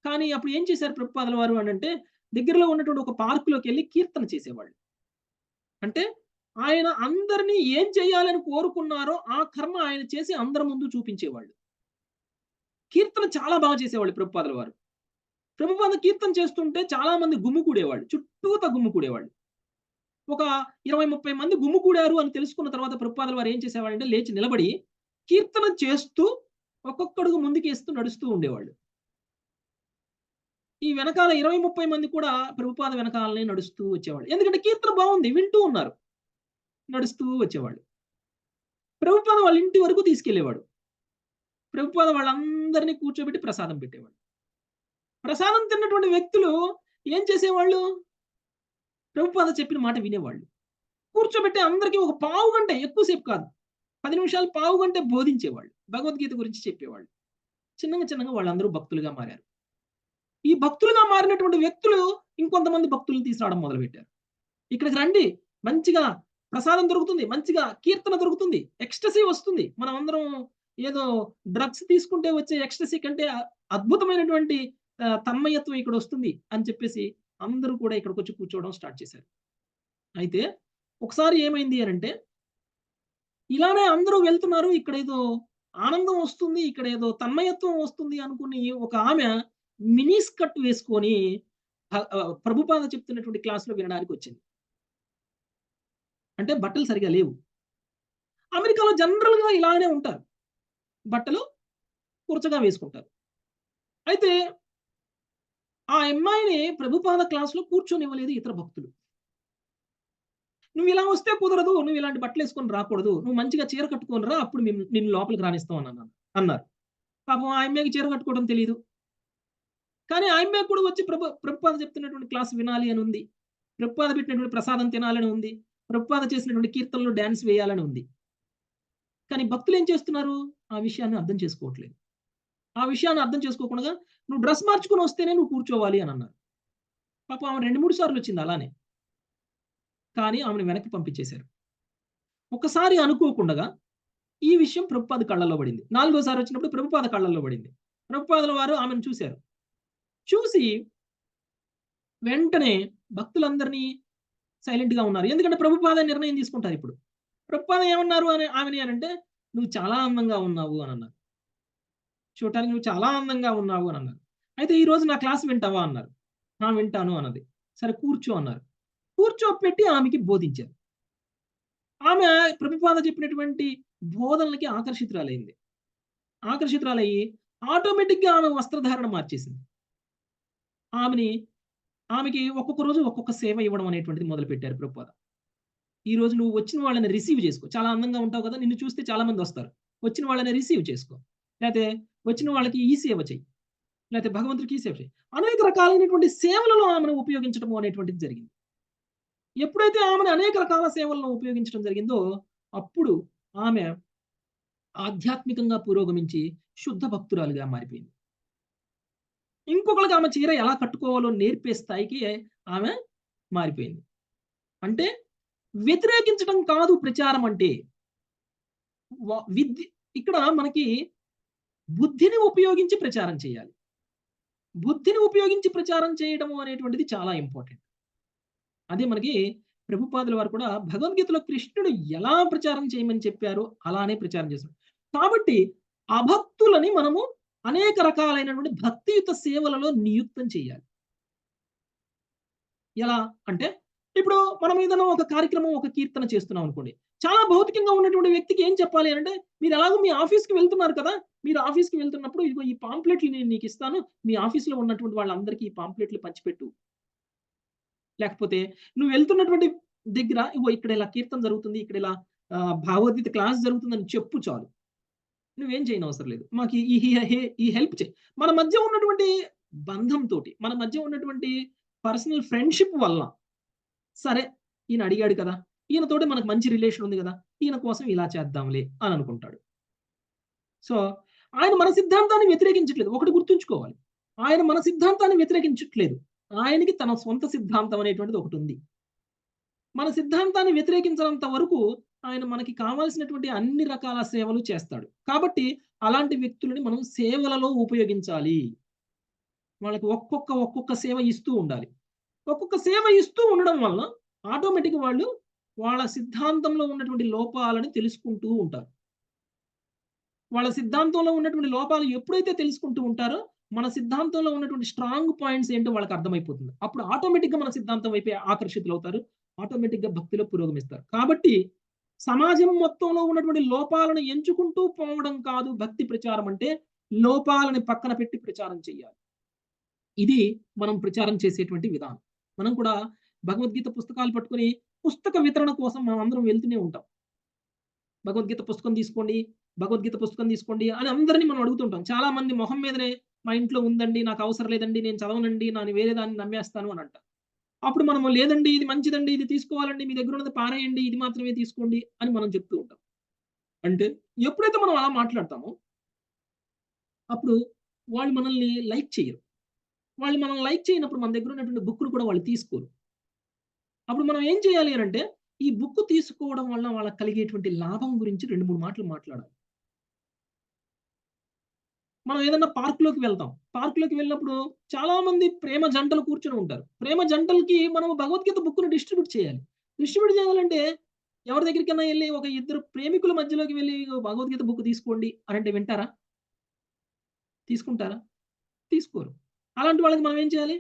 కానీ అప్పుడు ఏం చేశారు ప్రభుపాదుల వారు అనంటే, దగ్గరలో ఉన్నటువంటి ఒక పార్క్‌లోకెళ్ళి కీర్తన చేసేవాళ్ళు. అంటే ఆయన అందరిని ఏం చేయాలని కోరుకున్నారో ఆ కర్మ ఆయన చేసి అందరి ముందు చూపించేవాళ్ళు. కీర్తన చాలా బాగా చేసేవాళ్ళు ప్రభుపాదుల వారు. ప్రభుపాద కీర్తన చేస్తుంటే చాలా మంది గుమికూడేవాళ్ళు. చుట్టూతా గుమికూడేవాళ్ళు. ఒక 20, 30 మంది గుమికూడారు అని తెలుసుకున్న తర్వాత ప్రభుపాదుల వారు ఏం చేసేవాళ్ళంటే లేచి నిలబడి కీర్తన చేస్తూ ఒక్కొక్కడుగు ముందుకేస్తూ నడుస్తూ ఉండేవాళ్ళు. ఈ వెనకాల 20, 30 మంది కూడా ప్రభుపాద వెనకాలనే నడుస్తూ వచ్చేవాళ్ళు. ఎందుకంటే కీర్తన బావుంది. వింటూ ఉన్నారు. నడుస్తూ వచ్చేవాళ్ళు. ప్రభుపాద వాళ్ళ ఇంటి వరకు తీసుకెళ్ళేవాడు. ప్రభుపాద వాళ్ళందరిని కూర్చోబెట్టి ప్రసాదం పెట్టేవాడు. ప్రసాదం తిన్నటువంటి వ్యక్తులు ఏం చేసేవాళ్ళు? ప్రభుపాద చెప్పిన మాట వినేవాళ్ళు. కూర్చోబెట్టి అందరికి ఒక పావుగంట ఎక్కువ సేపు కాదు. 10 నిమిషాలు, పావుగంట బోధించేవాళ్ళు. భగవద్గీత గురించి చెప్పేవాళ్ళు. చిన్నగా చిన్నగా వాళ్ళందరూ భక్తులుగా మారారు. ఈ భక్తులుగా మారినటువంటి వ్యక్తులు ఇంకొంతమంది భక్తుల్ని తీసుకురావడం మొదలుపెట్టారు. ఇక్కడికి రండి. మంచిగా ప్రసాదం దొరుకుతుంది. మంచిగా కీర్తన దొరుకుతుంది. ఎక్స్‌టసీ వస్తుంది. మనమందరం ఏదో డ్రగ్స్ తీసుకుంటే వచ్చే ఎక్స్‌టసీ కంటే అద్భుతమైనటువంటి తన్మయత్వం ఇక్కడొస్తుంది అని చెప్పేసి అందరూ కూడా ఇక్కడికొచ్చి కూర్చోవడం స్టార్ట్ చేశారు. అయితే ఒకసారి ఏమైంది అనంటే, ఇలానే అందరూ వెళ్తున్నారు. ఇక్కడేదో ఆనందం వస్తుంది. ఇక్కడేదో తన్మయత్వం వస్తుంది అనుకుని ఒక ఆమె మినీ స్కర్ట్ వేసుకొని ప్రభుపాద చెప్తున్నటువంటి క్లాస్‌లో వినడానికొచ్చింది. అంటే బట్టలు సరిగ్గా లేవు. అమెరికాలో జనరల్‌గా ఇలానే ఉంటారు. బట్టలు కురచగా వేసుకుంటారు. అయితే ఆ అమ్మాయిని ప్రభుపాద క్లాస్‌లో కూర్చొనివ్వలేదు ఇతర భక్తులు. "నువ్విలా వస్తే కుదరదు. నువ్విలాంటి బట్టలేసుకొని రాకూడదు. నువ్వు మంచిగా చీర కట్టుకొని రా. అప్పుడు నిన్ను లోపలికి రానిస్తాం" అన్నారు. పాపం ఆ అమ్మాయికి చీర కట్టుకోవడం తెలీదు. కానీ ఆ అమ్మాయి కూడా వచ్చి ప్రభుపాద చెప్తున్నటువంటి క్లాస్ వినాలి అని ఉంది. ప్రభుపాద పెట్టినటువంటి ప్రసాదం తినాలని ఉంది. ప్రభుపాద చేసినటువంటి కీర్తనలో డాన్స్ వేయాలని ఉంది. కానీ భక్తులేం చేస్తున్నారు? ఆ విషయాన్ని అర్థం చేసుకోవట్లేదు. ఆ విషయాన్ని అర్థం చేసుకోకుండా "నువ్వు డ్రెస్ మార్చుకొని వస్తేనే నువ్వు కూర్చోవాలి" అని అన్నారు. పాపం ఆమె 2, 3 సార్లొచ్చింది అలానే. కానీ ఆమెను వెనక్కి పంపించేశారు. ఒకసారి అనుకోకుండగా ఈ విషయం ప్రభుపాద కళ్ళల్లో పడింది. నాలుగోసారి వచ్చినప్పుడు ప్రభుపాద కళ్ళల్లో పడింది. ప్రభుపాదుల వారు ఆమెను చూసారు. చూసి వెంటనే భక్తులందరినీ సైలెంట్‌గా ఉన్నారు. ఎందుకంటే ప్రభుపాద నిర్ణయం తీసుకుంటారిప్పుడు. ప్రభుపాద ఏమన్నారు ఆమెని అనంటే, "నువ్వు చాలా అందంగా ఉన్నావు" అనన్నారు. చూడటానికి "నువ్వు చాలా అందంగా ఉన్నావు" అనన్నారు. "అయితే ఈరోజు నా క్లాస్ వింటావా?" అన్నారు. "ఆ! వింటాను" అన్నది. సరే కూర్చో అన్నారు. కూర్చోపెట్టి ఆమెకి బోధించారు. ఆమె ప్రభుపాద చెప్పినటువంటి బోధనలకి ఆకర్షితురాలైంది. ఆకర్షితురాలయ్యి ఆటోమేటిక్‌గా ఆమె వస్త్రధారణ మార్చేసింది. ఆమెని ఆమెకి ఒక్కొక్క రోజు ఒక్కొక్క సేవ ఇవ్వడం అనేటువంటిది మొదలుపెట్టారు ప్రభుపాద. ఈరోజు నువ్వు వచ్చిన వాళ్ళని రిసీవ్ చేసుకో. చాలా అందంగా ఉంటావు కదా! నిన్ను చూస్తే చాలా మందొస్తారు. వచ్చిన వాళ్ళని రిసీవ్ చేసుకో. లేతే వచ్చిన వాళ్ళకి ఈ సేవ చెయ్యి. లేతే భగవంతుడికి ఈ సేవ చెయ్యి. అనేక రకాలైనటువంటి సేవలలో ఆమెను ఉపయోగించడం అనేటువంటిది జరిగింది. ఎప్పుడైతే ఆమెను అనేక రకాల సేవల్లో ఉపయోగించడం జరిగిందో, అప్పుడు ఆమె ఆధ్యాత్మికంగా పురోగమించి శుద్ధ భక్తురాలుగా మారిపోయింది. ఇంకొకళ్ళకి ఆమె చీర ఎలా కట్టుకోవాలో నేర్పే స్థాయికి ఆమె మారిపోయింది. అంటే వ్యతిరేకించడం కాదు ప్రచారం అంటే. విద్య ఇక్కడ మనకి బుద్ధిని ఉపయోగించి ప్రచారం చేయాలి. బుద్ధిని ఉపయోగించి ప్రచారం చేయడము అనేటువంటిది చాలా ఇంపార్టెంట్. అదే మనకి ప్రభుపాదుల వారు కూడా భగవద్గీతలో కృష్ణుడు ఎలా ప్రచారం చేయమని చెప్పారో అలానే ప్రచారం చేశారు. కాబట్టి అభక్తులని మనము అనేక రకాలైనటువంటి భక్తియుత సేవలలో నియుక్తం చేయాలి. ఎలా అంటే ఇప్పుడు మనం ఏదైనా ఒక కార్యక్రమం, ఒక కీర్తన చేస్తున్నాం అనుకోండి. చాలా భౌతికంగా ఉన్నటువంటి వ్యక్తికి ఏం చెప్పాలి అనంటే, మీరు ఎలాగో మీ ఆఫీస్‌కి వెళ్తున్నారు కదా! మీరు ఆఫీస్‌కి వెళ్తున్నప్పుడు ఇదిగో ఈ పాంప్లెట్‌లు నేను నీకిస్తాను. మీ ఆఫీస్‌లో ఉన్నటువంటి వాళ్ళందరికీ ఈ పాంప్లెట్‌లు పంచిపెట్టు. లేకపోతే నువ్వు వెళ్తున్నటువంటి దగ్గర ఇగో ఇక్కడ ఇలా కీర్తన జరుగుతుంది. ఇక్కడ ఇలా భాగవద్గీత క్లాస్ జరుగుతుందని చెప్పు చాలు. నువ్వేం చేయనవసరం లేదు. మాకు ఈ ఈ హె ఈ హెల్ప్ చెయి. మన మధ్య ఉన్నటువంటి బంధంతోటి, మన మధ్య ఉన్నటువంటి పర్సనల్ ఫ్రెండ్‌షిప్ వల్ల, సరే ఈయన అడిగాడు కదా! ఈయనతోటి మనకు మంచి రిలేషన్ ఉంది గదా! ఈయన కోసం ఇలా చేద్దాంలే అని అనుకుంటాడు. సో, ఆయన మన సిద్ధాంతాన్ని వ్యతిరేకించట్లేదు. ఒకటి గుర్తుంచుకోవాలి. ఆయన మన సిద్ధాంతాన్ని వ్యతిరేకించట్లేదు. ఆయనకి తన సొంత సిద్ధాంతం అనేటువంటిది ఒకటుంది. మన సిద్ధాంతాన్ని వ్యతిరేకించనంత వరకు ఆయన మనకి కావాల్సినటువంటి అన్ని రకాల సేవలు చేస్తాడు. కాబట్టి అలాంటి వ్యక్తులని మనం సేవలలో ఉపయోగించాలి. వాళ్ళకి ఒక్కొక్క సేవ ఇస్తూ ఉండాలి. ఒక్కొక్క సేవ ఇస్తూ ఉండడం వలన ఆటోమేటిక్‌గా వాళ్ళు వాళ్ళ సిద్ధాంతంలో ఉన్నటువంటి లోపాలను తెలుసుకుంటూ ఉంటారు. వాళ్ళ సిద్ధాంతంలో ఉన్నటువంటి లోపాలు ఎప్పుడైతే తెలుసుకుంటూ ఉంటారో, మన సిద్ధాంతంలో ఉన్నటువంటి స్ట్రాంగ్ పాయింట్స్ ఏంటో వాళ్ళకి అర్థమైపోతుంది. అప్పుడు ఆటోమేటిక్‌గా మన సిద్ధాంతం వైపే ఆకర్షితులవుతారు. ఆటోమేటిక్‌గా భక్తిలో పురోగమిస్తారు. కాబట్టి సమాజం మొత్తంలో ఉన్నటువంటి లోపాలను ఎంచుకుంటూ పోవడం కాదు భక్తి ప్రచారం అంటే, లోపాలని పక్కన పెట్టి ప్రచారం చేయాలి. ఇది మనం ప్రచారం చేసేటువంటి విధానం. మనం కూడా భగవద్గీత పుస్తకాలు పట్టుకొని పుస్తక వితరణ కోసం మనమందరం వెళ్తూనే ఉంటాం. భగవద్గీత పుస్తకం తీసుకోండి, భగవద్గీత పుస్తకం తీసుకోండి అని అందరిని మనం అడుగుతుంటాం. చాలా మంది మొహం మీదనే మా ఇంట్లో ఉందండి, నాకు అవసరం లేదండి, నేను చదవనండి, నేను వేరే దాన్ని నమ్మేస్తాను అని అంటారు. అప్పుడు మనము లేదండి, ఇది మంచిదండి, ఇది తీసుకోవాలండి, మీ దగ్గర ఉన్నది పారేయండి, ఇది మాత్రమే తీసుకోండి అని మనం చెప్తూ ఉంటాం. అంటే ఎప్పుడైతే మనం అలా మాట్లాడతామో, అప్పుడు వాళ్ళు మనల్ని లైక్ చేయరు. వాళ్ళు మనల్ని లైక్ చేయనప్పుడు మన దగ్గర ఉన్నటువంటి బుక్‌లు కూడా వాళ్ళు తీసుకోరు. అప్పుడు మనం ఏం చేయాలి అనంటే, ఈ బుక్ తీసుకోవడం వల్ల వాళ్ళకి కలిగేటువంటి లాభం గురించి 2, 3 మాటలు మాట్లాడాలి. మనం ఏదన్నా పార్క్‌లోకి వెళ్తాం. పార్క్‌లోకి వెళ్ళినప్పుడు చాలా మంది ప్రేమ జంటలు కూర్చొని ఉంటారు. ప్రేమ జంటలకి మనం భగవద్గీత బుక్‌ని డిస్ట్రిబ్యూట్ చేయాలి. డిస్ట్రిబ్యూట్ చేయాలంటే ఎవరి దగ్గరికైనా ఎళ్లి ఒక ఇద్దరు ప్రేమికుల మధ్యలోకి వెళ్లి భగవద్గీత బుక్ తీసుకోండి అనంటే వింటారా? తీసుకుంటారా? తీసుకోరు. అలాంటి వాళ్ళకి మనం ఏం చేయాలి?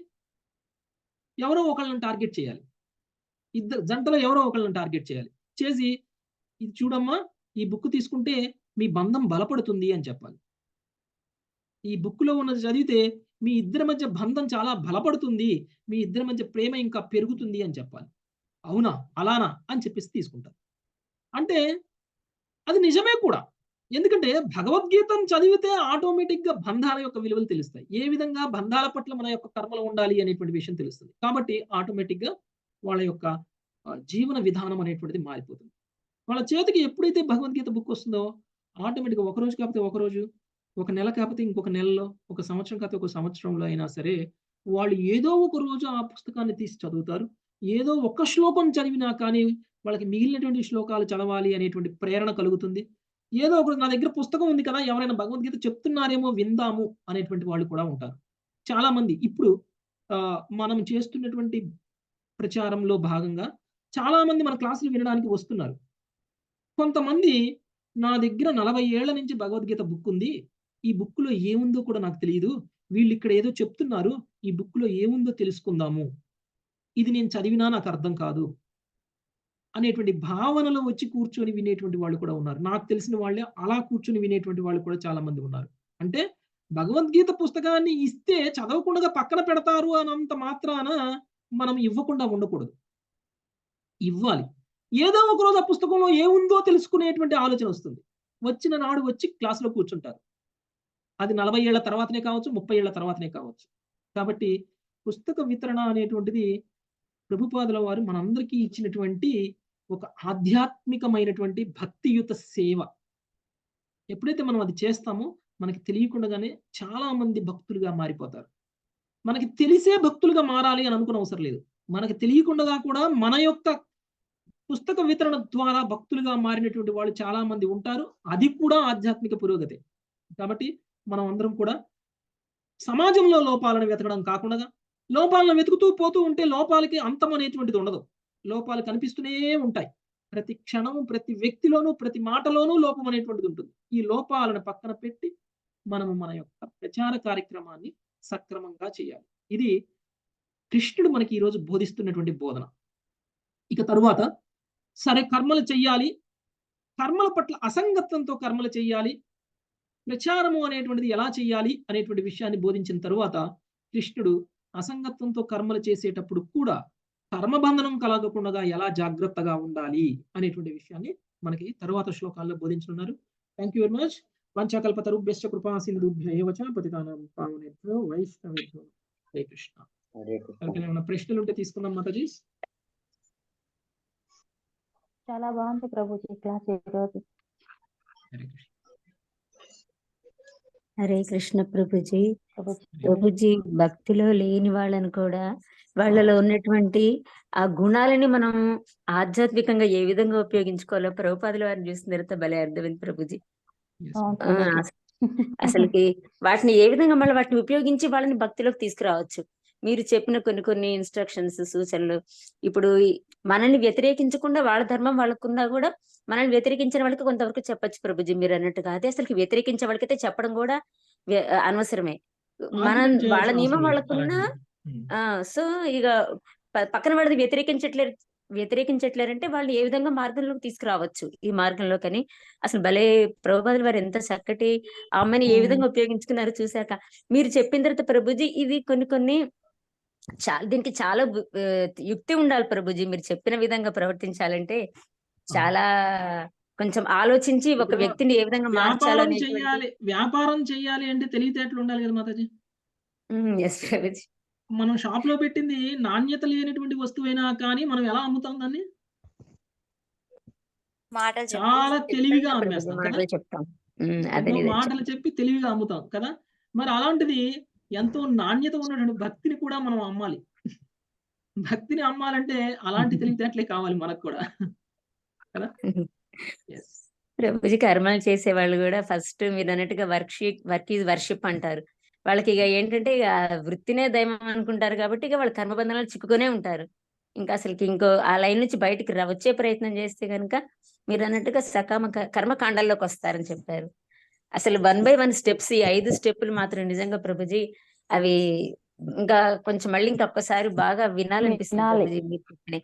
ఎవరో ఒకళ్ళని టార్గెట్ చేయాలి. ఇద్దరు జంటలో ఎవరో ఒకళ్ళని టార్గెట్ చేయాలి. చేసి ఇది చూడమ్మా ఈ బుక్ తీసుకుంటే మీ బంధం బలపడుతుంది అని చెప్పాలి. ఈ బుక్‌లో ఉన్నది చదివితే మీ ఇద్దరి మధ్య బంధం చాలా బలపడుతుంది. మీ ఇద్దరి మధ్య ప్రేమ ఇంకా పెరుగుతుంది అని చెప్పాలి. అవునా? అలానా? అని చెప్పేసి తీసుకుంటారు. అంటే అది నిజమే కూడా. ఎందుకంటే భగవద్గీతను చదివితే ఆటోమేటిక్‌గా బంధాల యొక్క విలువలు తెలుస్తాయి. ఏ విధంగా బంధాల పట్ల మన యొక్క కర్మలు ఉండాలి అనేటువంటి విషయం తెలుస్తుంది. కాబట్టి ఆటోమేటిక్‌గా వాళ్ళ యొక్క జీవన విధానం అనేటువంటిది మారిపోతుంది. వాళ్ళ చేతికి ఎప్పుడైతే భగవద్గీత బుక్ వస్తుందో ఆటోమేటిక్‌గా ఒకరోజు కాకపోతే ఒకరోజు, ఒక నెల కాకపోతే ఇంకొక నెలలో, ఒక సంవత్సరం కాకపోతే ఒక సంవత్సరంలో అయినా సరే, వాళ్ళు ఏదో ఒక రోజు ఆ పుస్తకాన్ని తీసి చదువుతారు. ఏదో ఒక్క శ్లోకం చదివినా కానీ, వాళ్ళకి మిగిలినటువంటి శ్లోకాలు చదవాలి అనేటువంటి ప్రేరణ కలుగుతుంది. ఏదో ఒకటి నా దగ్గర పుస్తకం ఉంది కదా! ఎవరైనా భగవద్గీత చెప్తున్నారేమో విందాము అనేటువంటి వాళ్ళు కూడా ఉంటారు. చాలామంది ఇప్పుడు మనం చేస్తున్నటువంటి ప్రచారంలో భాగంగా చాలామంది మన క్లాసులు వినడానికి వస్తున్నారు. కొంతమంది నా దగ్గర 40 ఏళ్ల నుంచి భగవద్గీత బుక్ ఉంది. ఈ బుక్‌లో ఏముందో కూడా నాకు తెలీదు. వీళ్ళిక్కడ ఏదో చెప్తున్నారు. ఈ బుక్‌లో ఏముందో తెలుసుకుందాము. ఇది నేను చదివినా నాకు అర్థం కాదు. అనేటువంటి భావనలో వచ్చి కూర్చొని వినేటువంటి వాళ్ళు కూడా ఉన్నారు. నాకు తెలిసిన వాళ్ళే అలా కూర్చొని వినేటువంటి వాళ్ళు కూడా చాలా మంది ఉన్నారు. అంటే భగవద్గీత పుస్తకాన్ని ఇస్తే చదవకుండగా పక్కన పెడతారు అనంత మాత్రాన మనం ఇవ్వకుండా ఉండకూడదు. ఇవ్వాలి. ఏదో ఒక రోజు ఆ పుస్తకంలో ఏముందో తెలుసుకునేటువంటి ఆలోచనొస్తుంది. వచ్చిన నాడు వచ్చి క్లాస్‌లో కూర్చుంటారు. అది 40 ఏళ్ల తర్వాతనే కావచ్చు, 30 ఏళ్ల తర్వాతనే కావచ్చు. కాబట్టి పుస్తక వితరణ అనేటువంటిది ప్రభుపాదుల వారు మనందరికీ ఇచ్చినటువంటి ఒక ఆధ్యాత్మికమైనటువంటి భక్తియుత సేవ. ఎప్పుడైతే మనం అది చేస్తామో మనకి తెలియకుండానే చాలా మంది భక్తులుగా మారిపోతారు. మనకి తెలిసే భక్తులుగా మారాలి అని అనుకోనవసరం లేదు. మనకి తెలియకుండగా కూడా మన యొక్క పుస్తక వితరణ ద్వారా భక్తులుగా మారినటువంటి వాళ్ళు చాలా మంది ఉంటారు. అది కూడా ఆధ్యాత్మిక పురోగతే. కాబట్టి మనం అందరం కూడా సమాజంలో లోపాలను వెతకడం కాకుండగా, లోపాలను వెతుకుతూ పోతూ ఉంటే లోపాలకి అంతం అనేటువంటిది ఉండదు. లోపాలు కనిపిస్తూనే ఉంటాయి. ప్రతి క్షణం, ప్రతి వ్యక్తిలోనూ, ప్రతి మాటలోనూ లోపం అనేటువంటిది ఉంటుంది. ఈ లోపాలను పక్కన పెట్టి మనము మన యొక్క ప్రచార కార్యక్రమాన్ని సక్రమంగా చేయాలి. ఇది కృష్ణుడు మనకి ఈరోజు బోధిస్తున్నటువంటి బోధన. ఇక తరువాత సరే కర్మలు చెయ్యాలి. కర్మల పట్ల అసంగత్వంతో కర్మలు చెయ్యాలి. ప్రచారము అనేటువంటిది ఎలా చేయాలి అనేటువంటి విషయాన్ని బోధించిన తరువాత కృష్ణుడు అసంగత్వంతో కర్మలు చేసేటప్పుడు కూడా కర్మబంధనం కలగకుండా ఎలా జాగ్రత్తగా ఉండాలి అనేటువంటి విషయాన్ని మనకి తరువాత శ్లోకాల్లో బోధించనున్నారు. Thank you very much. వంచాకల్పతరుభ్యశ్చ కృపా సింధుభ్య ఏవ చ పతితానాం పావనేభ్యో వైష్ణవేభ్యో హరే కృష్ణ. హరే కృష్ణ. ఎవరికైనా ఏమైనా ప్రశ్నలు ఉంటే తీసుకుందాం మాతాజీ. చాలా బాగుంది ప్రభుజీ క్లాస్ ఈరోజు. హరే కృష్ణ. హరే కృష్ణ ప్రభుజీ. ప్రభుజీ ప్రభుజీ భక్తిలో లేని వాళ్ళని కూడా వాళ్ళలో ఉన్నటువంటి ఆ గుణాలని మనం ఆధ్యాత్మికంగా ఏ విధంగా ఉపయోగించుకోవాలో ప్రభుపాదుల వారిని చూసిన తర్వాత భలే అర్థమైంది ప్రభుజీ. Yes, అవును ma'am. ప్రభుజీ. అసలుకి వాటిని ఏ విధంగా మళ్ళీ వాటిని ఉపయోగించి వాళ్ళని భక్తిలోకి తీసుకురావచ్చు. మీరు చెప్పిన కొన్ని ఇన్స్ట్రక్షన్స్, సూచనలు ఇప్పుడు మనల్ని వ్యతిరేకించకుండా వాళ్ళ ధర్మం వాళ్ళకున్నా కూడా మనల్ని వ్యతిరేకించిన వాళ్ళకి కొంతవరకు చెప్పొచ్చు ప్రభుజీ మీరు అన్నట్టుగా. అదే అసలుకి వ్యతిరేకించే వాళ్ళకైతే చెప్పడం కూడా అనవసరమే. మనం ఆర్గ్యుమెంట్ వాళ్ళ చేయాల్సిన నియమం అవసరం లేదు వాళ్ళకున్నా అలాంటివి. సో ఇక పక్కన వాళ్ళది వ్యతిరేకించట్లేరంటే వాళ్ళు ఏ విధంగా మార్గంలోకి తీసుకురావచ్చు ఈ మార్గంలోకని. అసలు భలే ప్రభుపాదుల వారు ఎంత చక్కటి ఆ అమ్మాయిని ఏ విధంగా ఉపయోగించుకున్నారో చూశాక మీరు చెప్పిన తర్వాత ప్రభుజీ ఇది కొన్ని దీనికి చాలా యుక్తి ఉండాలి ప్రభుజీ. మీరు చెప్పిన విధంగా ప్రవర్తించాలంటే చాలా కొంచెం ఆలోచించి ఒక ఇప్పుడు వ్యక్తిని ఏ విధంగా మార్చాలో వ్యాపారం చెయ్యాలి అంటే తెలివితేటలు ఉండాలి కదా మాతాజీ. ఎస్ ప్రభుజీ. మనం షాప్ లో పెట్టింది నాణ్యత లేనటువంటి వస్తువైనా కానీ మనం ఎలా అమ్ముతాం దాన్ని? చాలా తెలివిగా అమ్మేస్తాం కదా. చెప్తాం ఎన్నో మాటలు చెప్పి తెలివిగా అమ్ముతాం కదా. మరి అలాంటిది ఎంతో నాణ్యత ఉన్నటువంటి భక్తిని కూడా మనం అమ్మాలి. భక్తిని అమ్మాలంటే అలాంటి తెలివితేటలే కావాలి మనకు కూడా కదా. ప్రభుజీ కర్మలు చేసే వాళ్ళు కూడా ఫస్ట్ మీరు అన్నట్టుగా వర్క్ ఈజ్ వర్షిప్ అంటారు. వాళ్ళకి ఇక ఏంటంటే ఇక వృత్తినే దైవం అనుకుంటారు కాబట్టి ఇక వాళ్ళు కర్మబంధనాలు చిక్కుకునే ఉంటారు. ఇంకా అసలుకి ఇంకో ఆ లైన్ నుంచి బయటికి వచ్చే ప్రయత్నం చేస్తే కనుక మీరు అన్నట్టుగా కర్మకాండాల్లోకి వస్తారని చెప్పారు. అసలు 1 by 1 స్టెప్స్, ఈ 5 స్టెప్పులు మాత్రం నిజంగా ప్రభుజీ అవి ఇంకా కొంచెం మళ్ళీ ఇంకొకసారి బాగా వినాలనిపిస్తుంది ప్రభుజీ మీరు చెప్పిన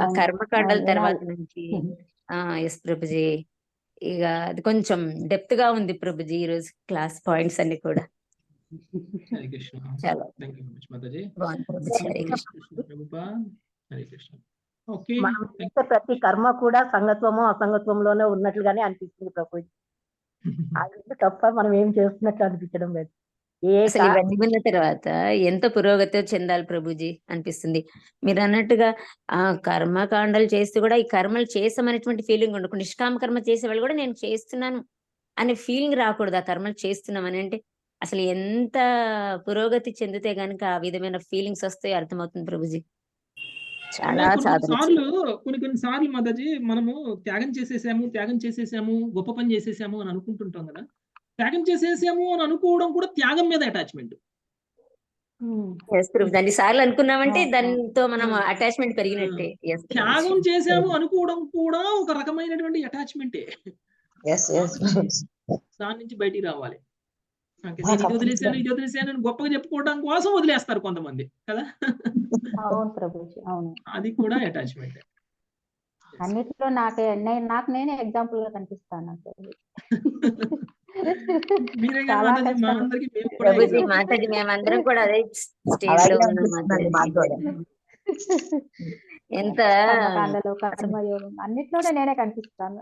ఆ కర్మకాండాల తర్వాత నుంచి. ఎస్ ప్రభుజీ. ఇక అది కొంచెం డెప్త్ గా ఉంది ప్రభుజీ ఈ రోజు క్లాస్ పాయింట్స్ అన్ని కూడా. చాలా ప్రతి కర్మ కూడా సంగత్వము అసంగత్వంలోనే ఉన్నట్లుగానే అనిపిస్తుంది ప్రభుజీ. అది తప్ప మనం ఏం చేస్తున్నట్లు అనిపించడం లేదు. అసలు ఇవన్నీ విన్న తర్వాత ఎంత పురోగతి చెందాలి ప్రభుజీ అనిపిస్తుంది. మీరు అన్నట్టుగా ఆ కర్మకాండలు చేస్తూ కూడా ఈ కర్మలు చేసామనేటువంటి ఫీలింగ్ ఉండకుండా, నిష్కామ కర్మ చేసే వాళ్ళు కూడా నేను చేస్తున్నాను అనే ఫీలింగ్ రాకూడదు. ఆ కర్మలు చేస్తున్నాం అని అంటే అసలు ఎంత పురోగతి చెందితే గనుక ఆ విధమైన ఫీలింగ్స్ వస్తాయో అర్థమవుతుంది ప్రభుజీ. చాలా కొన్ని సార్లు మాతాజీ మనము త్యాగం చేసేసాము గొప్ప పని చేసేసాము అని అనుకుంటుంటాం కదా. త్యాగం చేసేసాము అని అనుకోవడం కూడా త్యాగం మీద అటాచ్మెంట్. దాన్ని సార్లు అనుకున్నామంటే దానితో మనం అటాచ్మెంట్ పెరిగినట్టే. త్యాగం చేసాము అనుకోవడం కూడా ఒక రకమైనటువంటి అటాచ్మెంటే. దాని నుంచి బయటికి రావాలి. ఇది వదిలేసాను గొప్పగా చెప్పుకోవడం కోసం వదిలేస్తారు కొంతమంది కదా. అది కూడా అటాచ్మెంట్. అన్నిట్లో నాకు నేనే ఎగ్జాంపుల్ గా కనిపిస్తాను. మాతాజీ మేమందరం కూడా అదే స్టేజ్ లో ఉన్నాం. ఎంత అన్నిట్లోనే నేనే కనిపిస్తాను.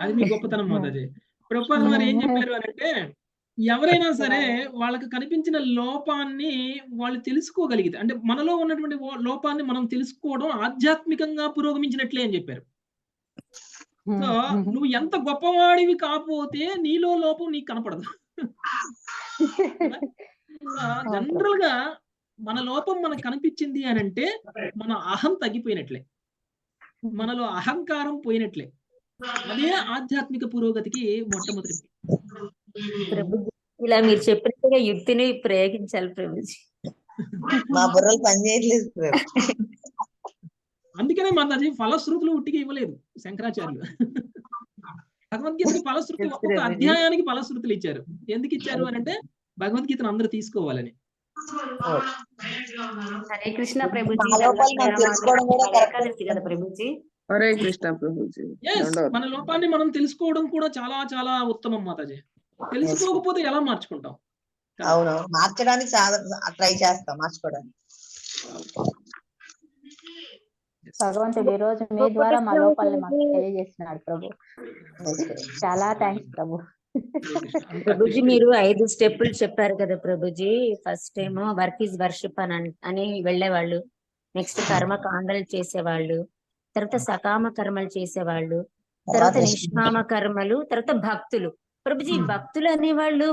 అది మీ గొప్పతనం మాతాజీ. ప్రభుపాదుల వారు ఏం చెప్పారు అని అంటే, ఎవరైనా సరే వాళ్ళకి కనిపించిన లోపాన్ని వాళ్ళు తెలుసుకోగలిగితే, అంటే మనలో ఉన్నటువంటి లోపాన్ని మనం తెలుసుకోవడం ఆధ్యాత్మికంగా పురోగమించినట్లే అని చెప్పారు. సో నువ్వు ఎంత గొప్పవాడివి కాకపోతే నీలో లోపం నీకు కనపడదు. జనరల్ గా మన లోపం మనకు కనిపించింది అని అంటే మన అహం తగ్గిపోయినట్లే, మనలో అహంకారం పోయినట్లే. అదే ఆధ్యాత్మిక పురోగతికి మొట్టమొదటి. ఇలా మీరు చెప్పినట్టుగా యుక్తిని ప్రయోగించాలి ప్రభుజీ. మా బుర్రలు పనిచేయట్లేదు. అందుకనే మాతాజీ ఫలశ్రుతులు ఉట్టిగా ఇవ్వలేదు శంకరాచార్యులు. భగవద్గీతకి ఫలశ్రుతులు ఒక్కొక్క అధ్యాయానికి ఫలశ్రుతులు ఇచ్చారు. ఎందుకు ఇచ్చారు అని అంటే భగవద్గీతను అందరూ తీసుకోవాలని. హరే కృష్ణ ప్రభుజీ. హరే కృష్ణ ప్రభుజీ. మన లోపాన్ని మనం తెలుసుకోవడం కూడా చాలా చాలా ఉత్తమం మాతాజీ. తెలుసుకోకపోతే ఎలా మార్చుకుంటాం? అవును, మార్చడానికి ట్రై చేస్తాం, మార్చుకోవడానికి. భగవంతుడు ఈ రోజు మీ ద్వారా మా లోపాలని మాకు తెలియజేస్తున్నాడు ప్రభు. చాలా థ్యాంక్స్ ప్రభు. ప్రభుజీ మీరు 5 స్టెప్పులు చెప్పారు కదా ప్రభుజీ. ఫస్ట్ ఏమో వర్క్ ఈజ్ వర్షిప్ అని వెళ్ళేవాళ్ళు, నెక్స్ట్ కర్మకాండలు చేసేవాళ్ళు, తర్వాత సకామ కర్మలు చేసేవాళ్ళు, తర్వాత నిష్కామ కర్మలు, తర్వాత భక్తులు. ప్రభుజీ భక్తులు అనేవాళ్ళు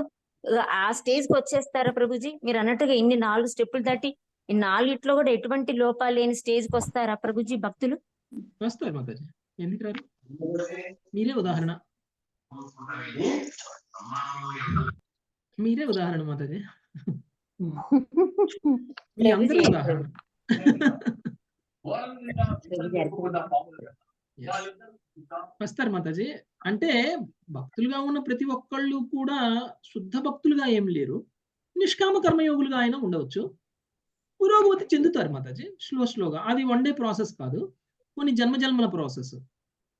ఆ స్టేజ్ కి వచ్చేస్తారా ప్రభుజీ? మీరు అన్నట్టుగా ఇన్ని 4 స్టెప్పులు దాటి ఈ 4 కూడా ఎటువంటి లోపాలు లేని స్టేజ్ కి వస్తారా ప్రభుజీ భక్తులు? వస్తారు మాతాజీ, ఎందుకు రారు? మీరే ఉదాహరణ, మీరే ఉదాహరణ మాతాజీ, మీ అందరూ ఉదాహరణ. వస్తారు మాతాజీ. అంటే భక్తులుగా ఉన్న ప్రతి ఒక్కళ్ళు కూడా శుద్ధ భక్తులుగా ఏం లేరు, నిష్కామ కర్మయోగులుగా ఆయన ఉండవచ్చు, పురోగతి చెందుతారు మాతాజీ స్లోగా. అది వన్ డే ప్రాసెస్ కాదు, కొన్ని జన్మజన్మల ప్రాసెస్.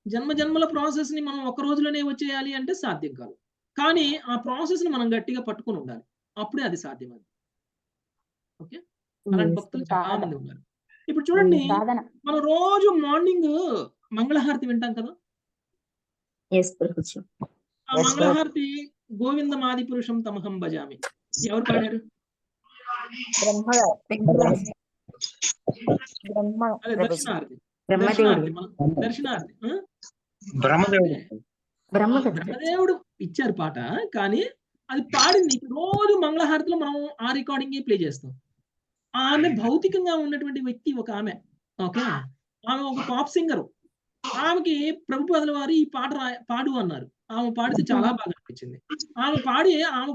జన్మజన్మల ప్రాసెస్ ని మనం ఒక రోజులోనే వచ్చేయాలి అంటే సాధ్యం కాదు, కానీ ఆ ప్రాసెస్ ని మనం గట్టిగా పట్టుకొని ఉండాలి, అప్పుడే అది సాధ్యం. అది ఓకే. అలాంటి భక్తులు చాలా మంది ఉన్నారు. ఇప్పుడు చూడండి, మనం రోజు మార్నింగ్ మంగళహారతి వింటాం కదా. ఆ మంగళహారతి గోవిందమాది పురుషం తమహం భజామి ఎవరు పాడారు? అదే దర్శనార్థి. బ్రహ్మదేవుడు ఇచ్చారు పాట, కానీ అది పాడింది రోజు మంగళహారతిలో మనం ఆ రికార్డింగ్ ప్లే చేస్తాం. ఆమె భౌతికంగా ఉన్నటువంటి వ్యక్తి ఒక ఆమె, ఓకే. ఆమె ఒక పాప్ సింగర్. ఆమెకి ప్రభుపాదుల వారు ఈ పాట పాడు అన్నారు. ఆమె పాడితే చాలా బాగా అనిపించింది. ఆమె పాడి ఆమె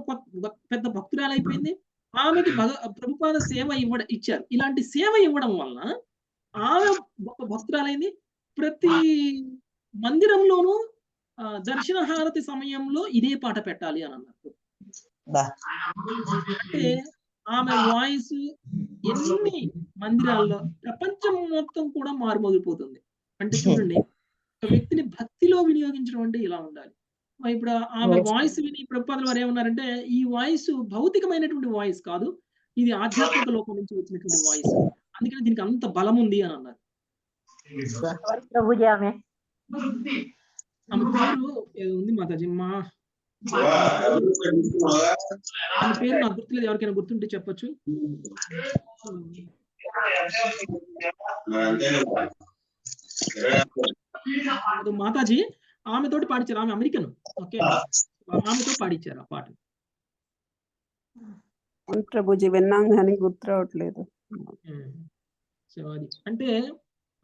పెద్ద భక్తురాలైపోయింది. ఆమెకి ప్రభుపాద సేవ ఇచ్చారు. ఇలాంటి సేవ ఇవ్వడం వలన ఆమె గొప్ప భక్తురాలైంది. ప్రతి మందిరంలోనూ దర్శన హారతి సమయంలో ఇదే పాట పెట్టాలి అని అన్నారు. అంటే ఆమె వాయిస్ ఎన్ని మందిరాల్లో ప్రపంచం మొత్తం కూడా మారుమోగిపోతుంది. అంటే చూడండి, ఒక వ్యక్తిని భక్తిలో వినియోగించడం అంటే ఇలా ఉండాలి. ఇప్పుడు ఆమె వాయిస్ విని ప్రభుపాదుల వారు ఏమన్నారంటే, ఈ వాయిస్ భౌతికమైనటువంటి వాయిస్ కాదు, ఇది ఆధ్యాత్మిక లోకం నుంచి వచ్చినటువంటి వాయిస్, అందుకని దీనికి అంత బలం ఉంది అని అన్నారు. ఆమె పేరు ఉంది మాతాజీ, ఆమె పేరు నాకు గుర్తులేదు, ఎవరికైనా గుర్తుంటే చెప్పొచ్చు. మాతాజీ ఆమెతోటి పాడించారు, ఆమె అమెరికన్, ఓకే. ఆమెతో పాడించారు ఆ పాట. ప్రభుజీ విన్నాం కానీ గుర్తు రావట్లేదు. అంటే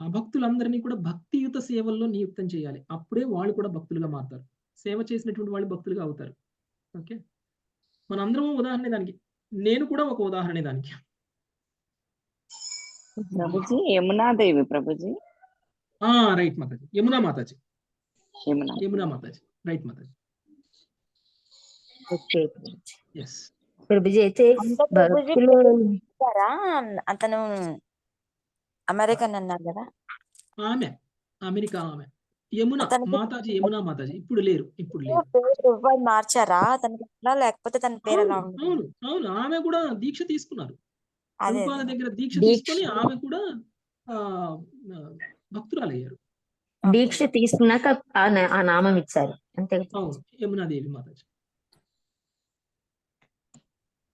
ఆ భక్తులందరినీ కూడా భక్తియుత సేవల్లో నియుక్తం చేయాలి, అప్పుడే వాళ్ళు కూడా భక్తులుగా మారుతారు. సేవ చేసినటువంటి వాళ్ళు భక్తులుగా అవుతారు, ఓకే. మనందరం ఉదాహరణ దానికి, నేను కూడా ఒక ఉదాహరణ దానికి. ప్రభుజీ యమునాదేవి ప్రభుజీ. Right Mataji, Yamuna Mataji, Yamuna Mataji, right Mataji. ప్రభుజీ అయితే అతను అమెరికన్ అన్నారు కదా, ఆమె అమెరికా, ఆమె యమునా మాతాజీ, యమునా మాతాజీ. ఇప్పుడు లేరు, ఇప్పుడు లేరు. మార్చారా అతనికి, లేకపోతే తన పేరు ఎలా ఉంది? అవును అవును, ఆమె కూడా దీక్ష తీసుకున్నారు, ప్రభుపాద దగ్గర దీక్ష తీసుకొని ఆమె కూడా భక్తురాలయ్యారు. దీక్ష తీసుకున్నాక ఆ నామం ఇచ్చారు, అంతే. అవును, యమునాదేవి మాతాజీ.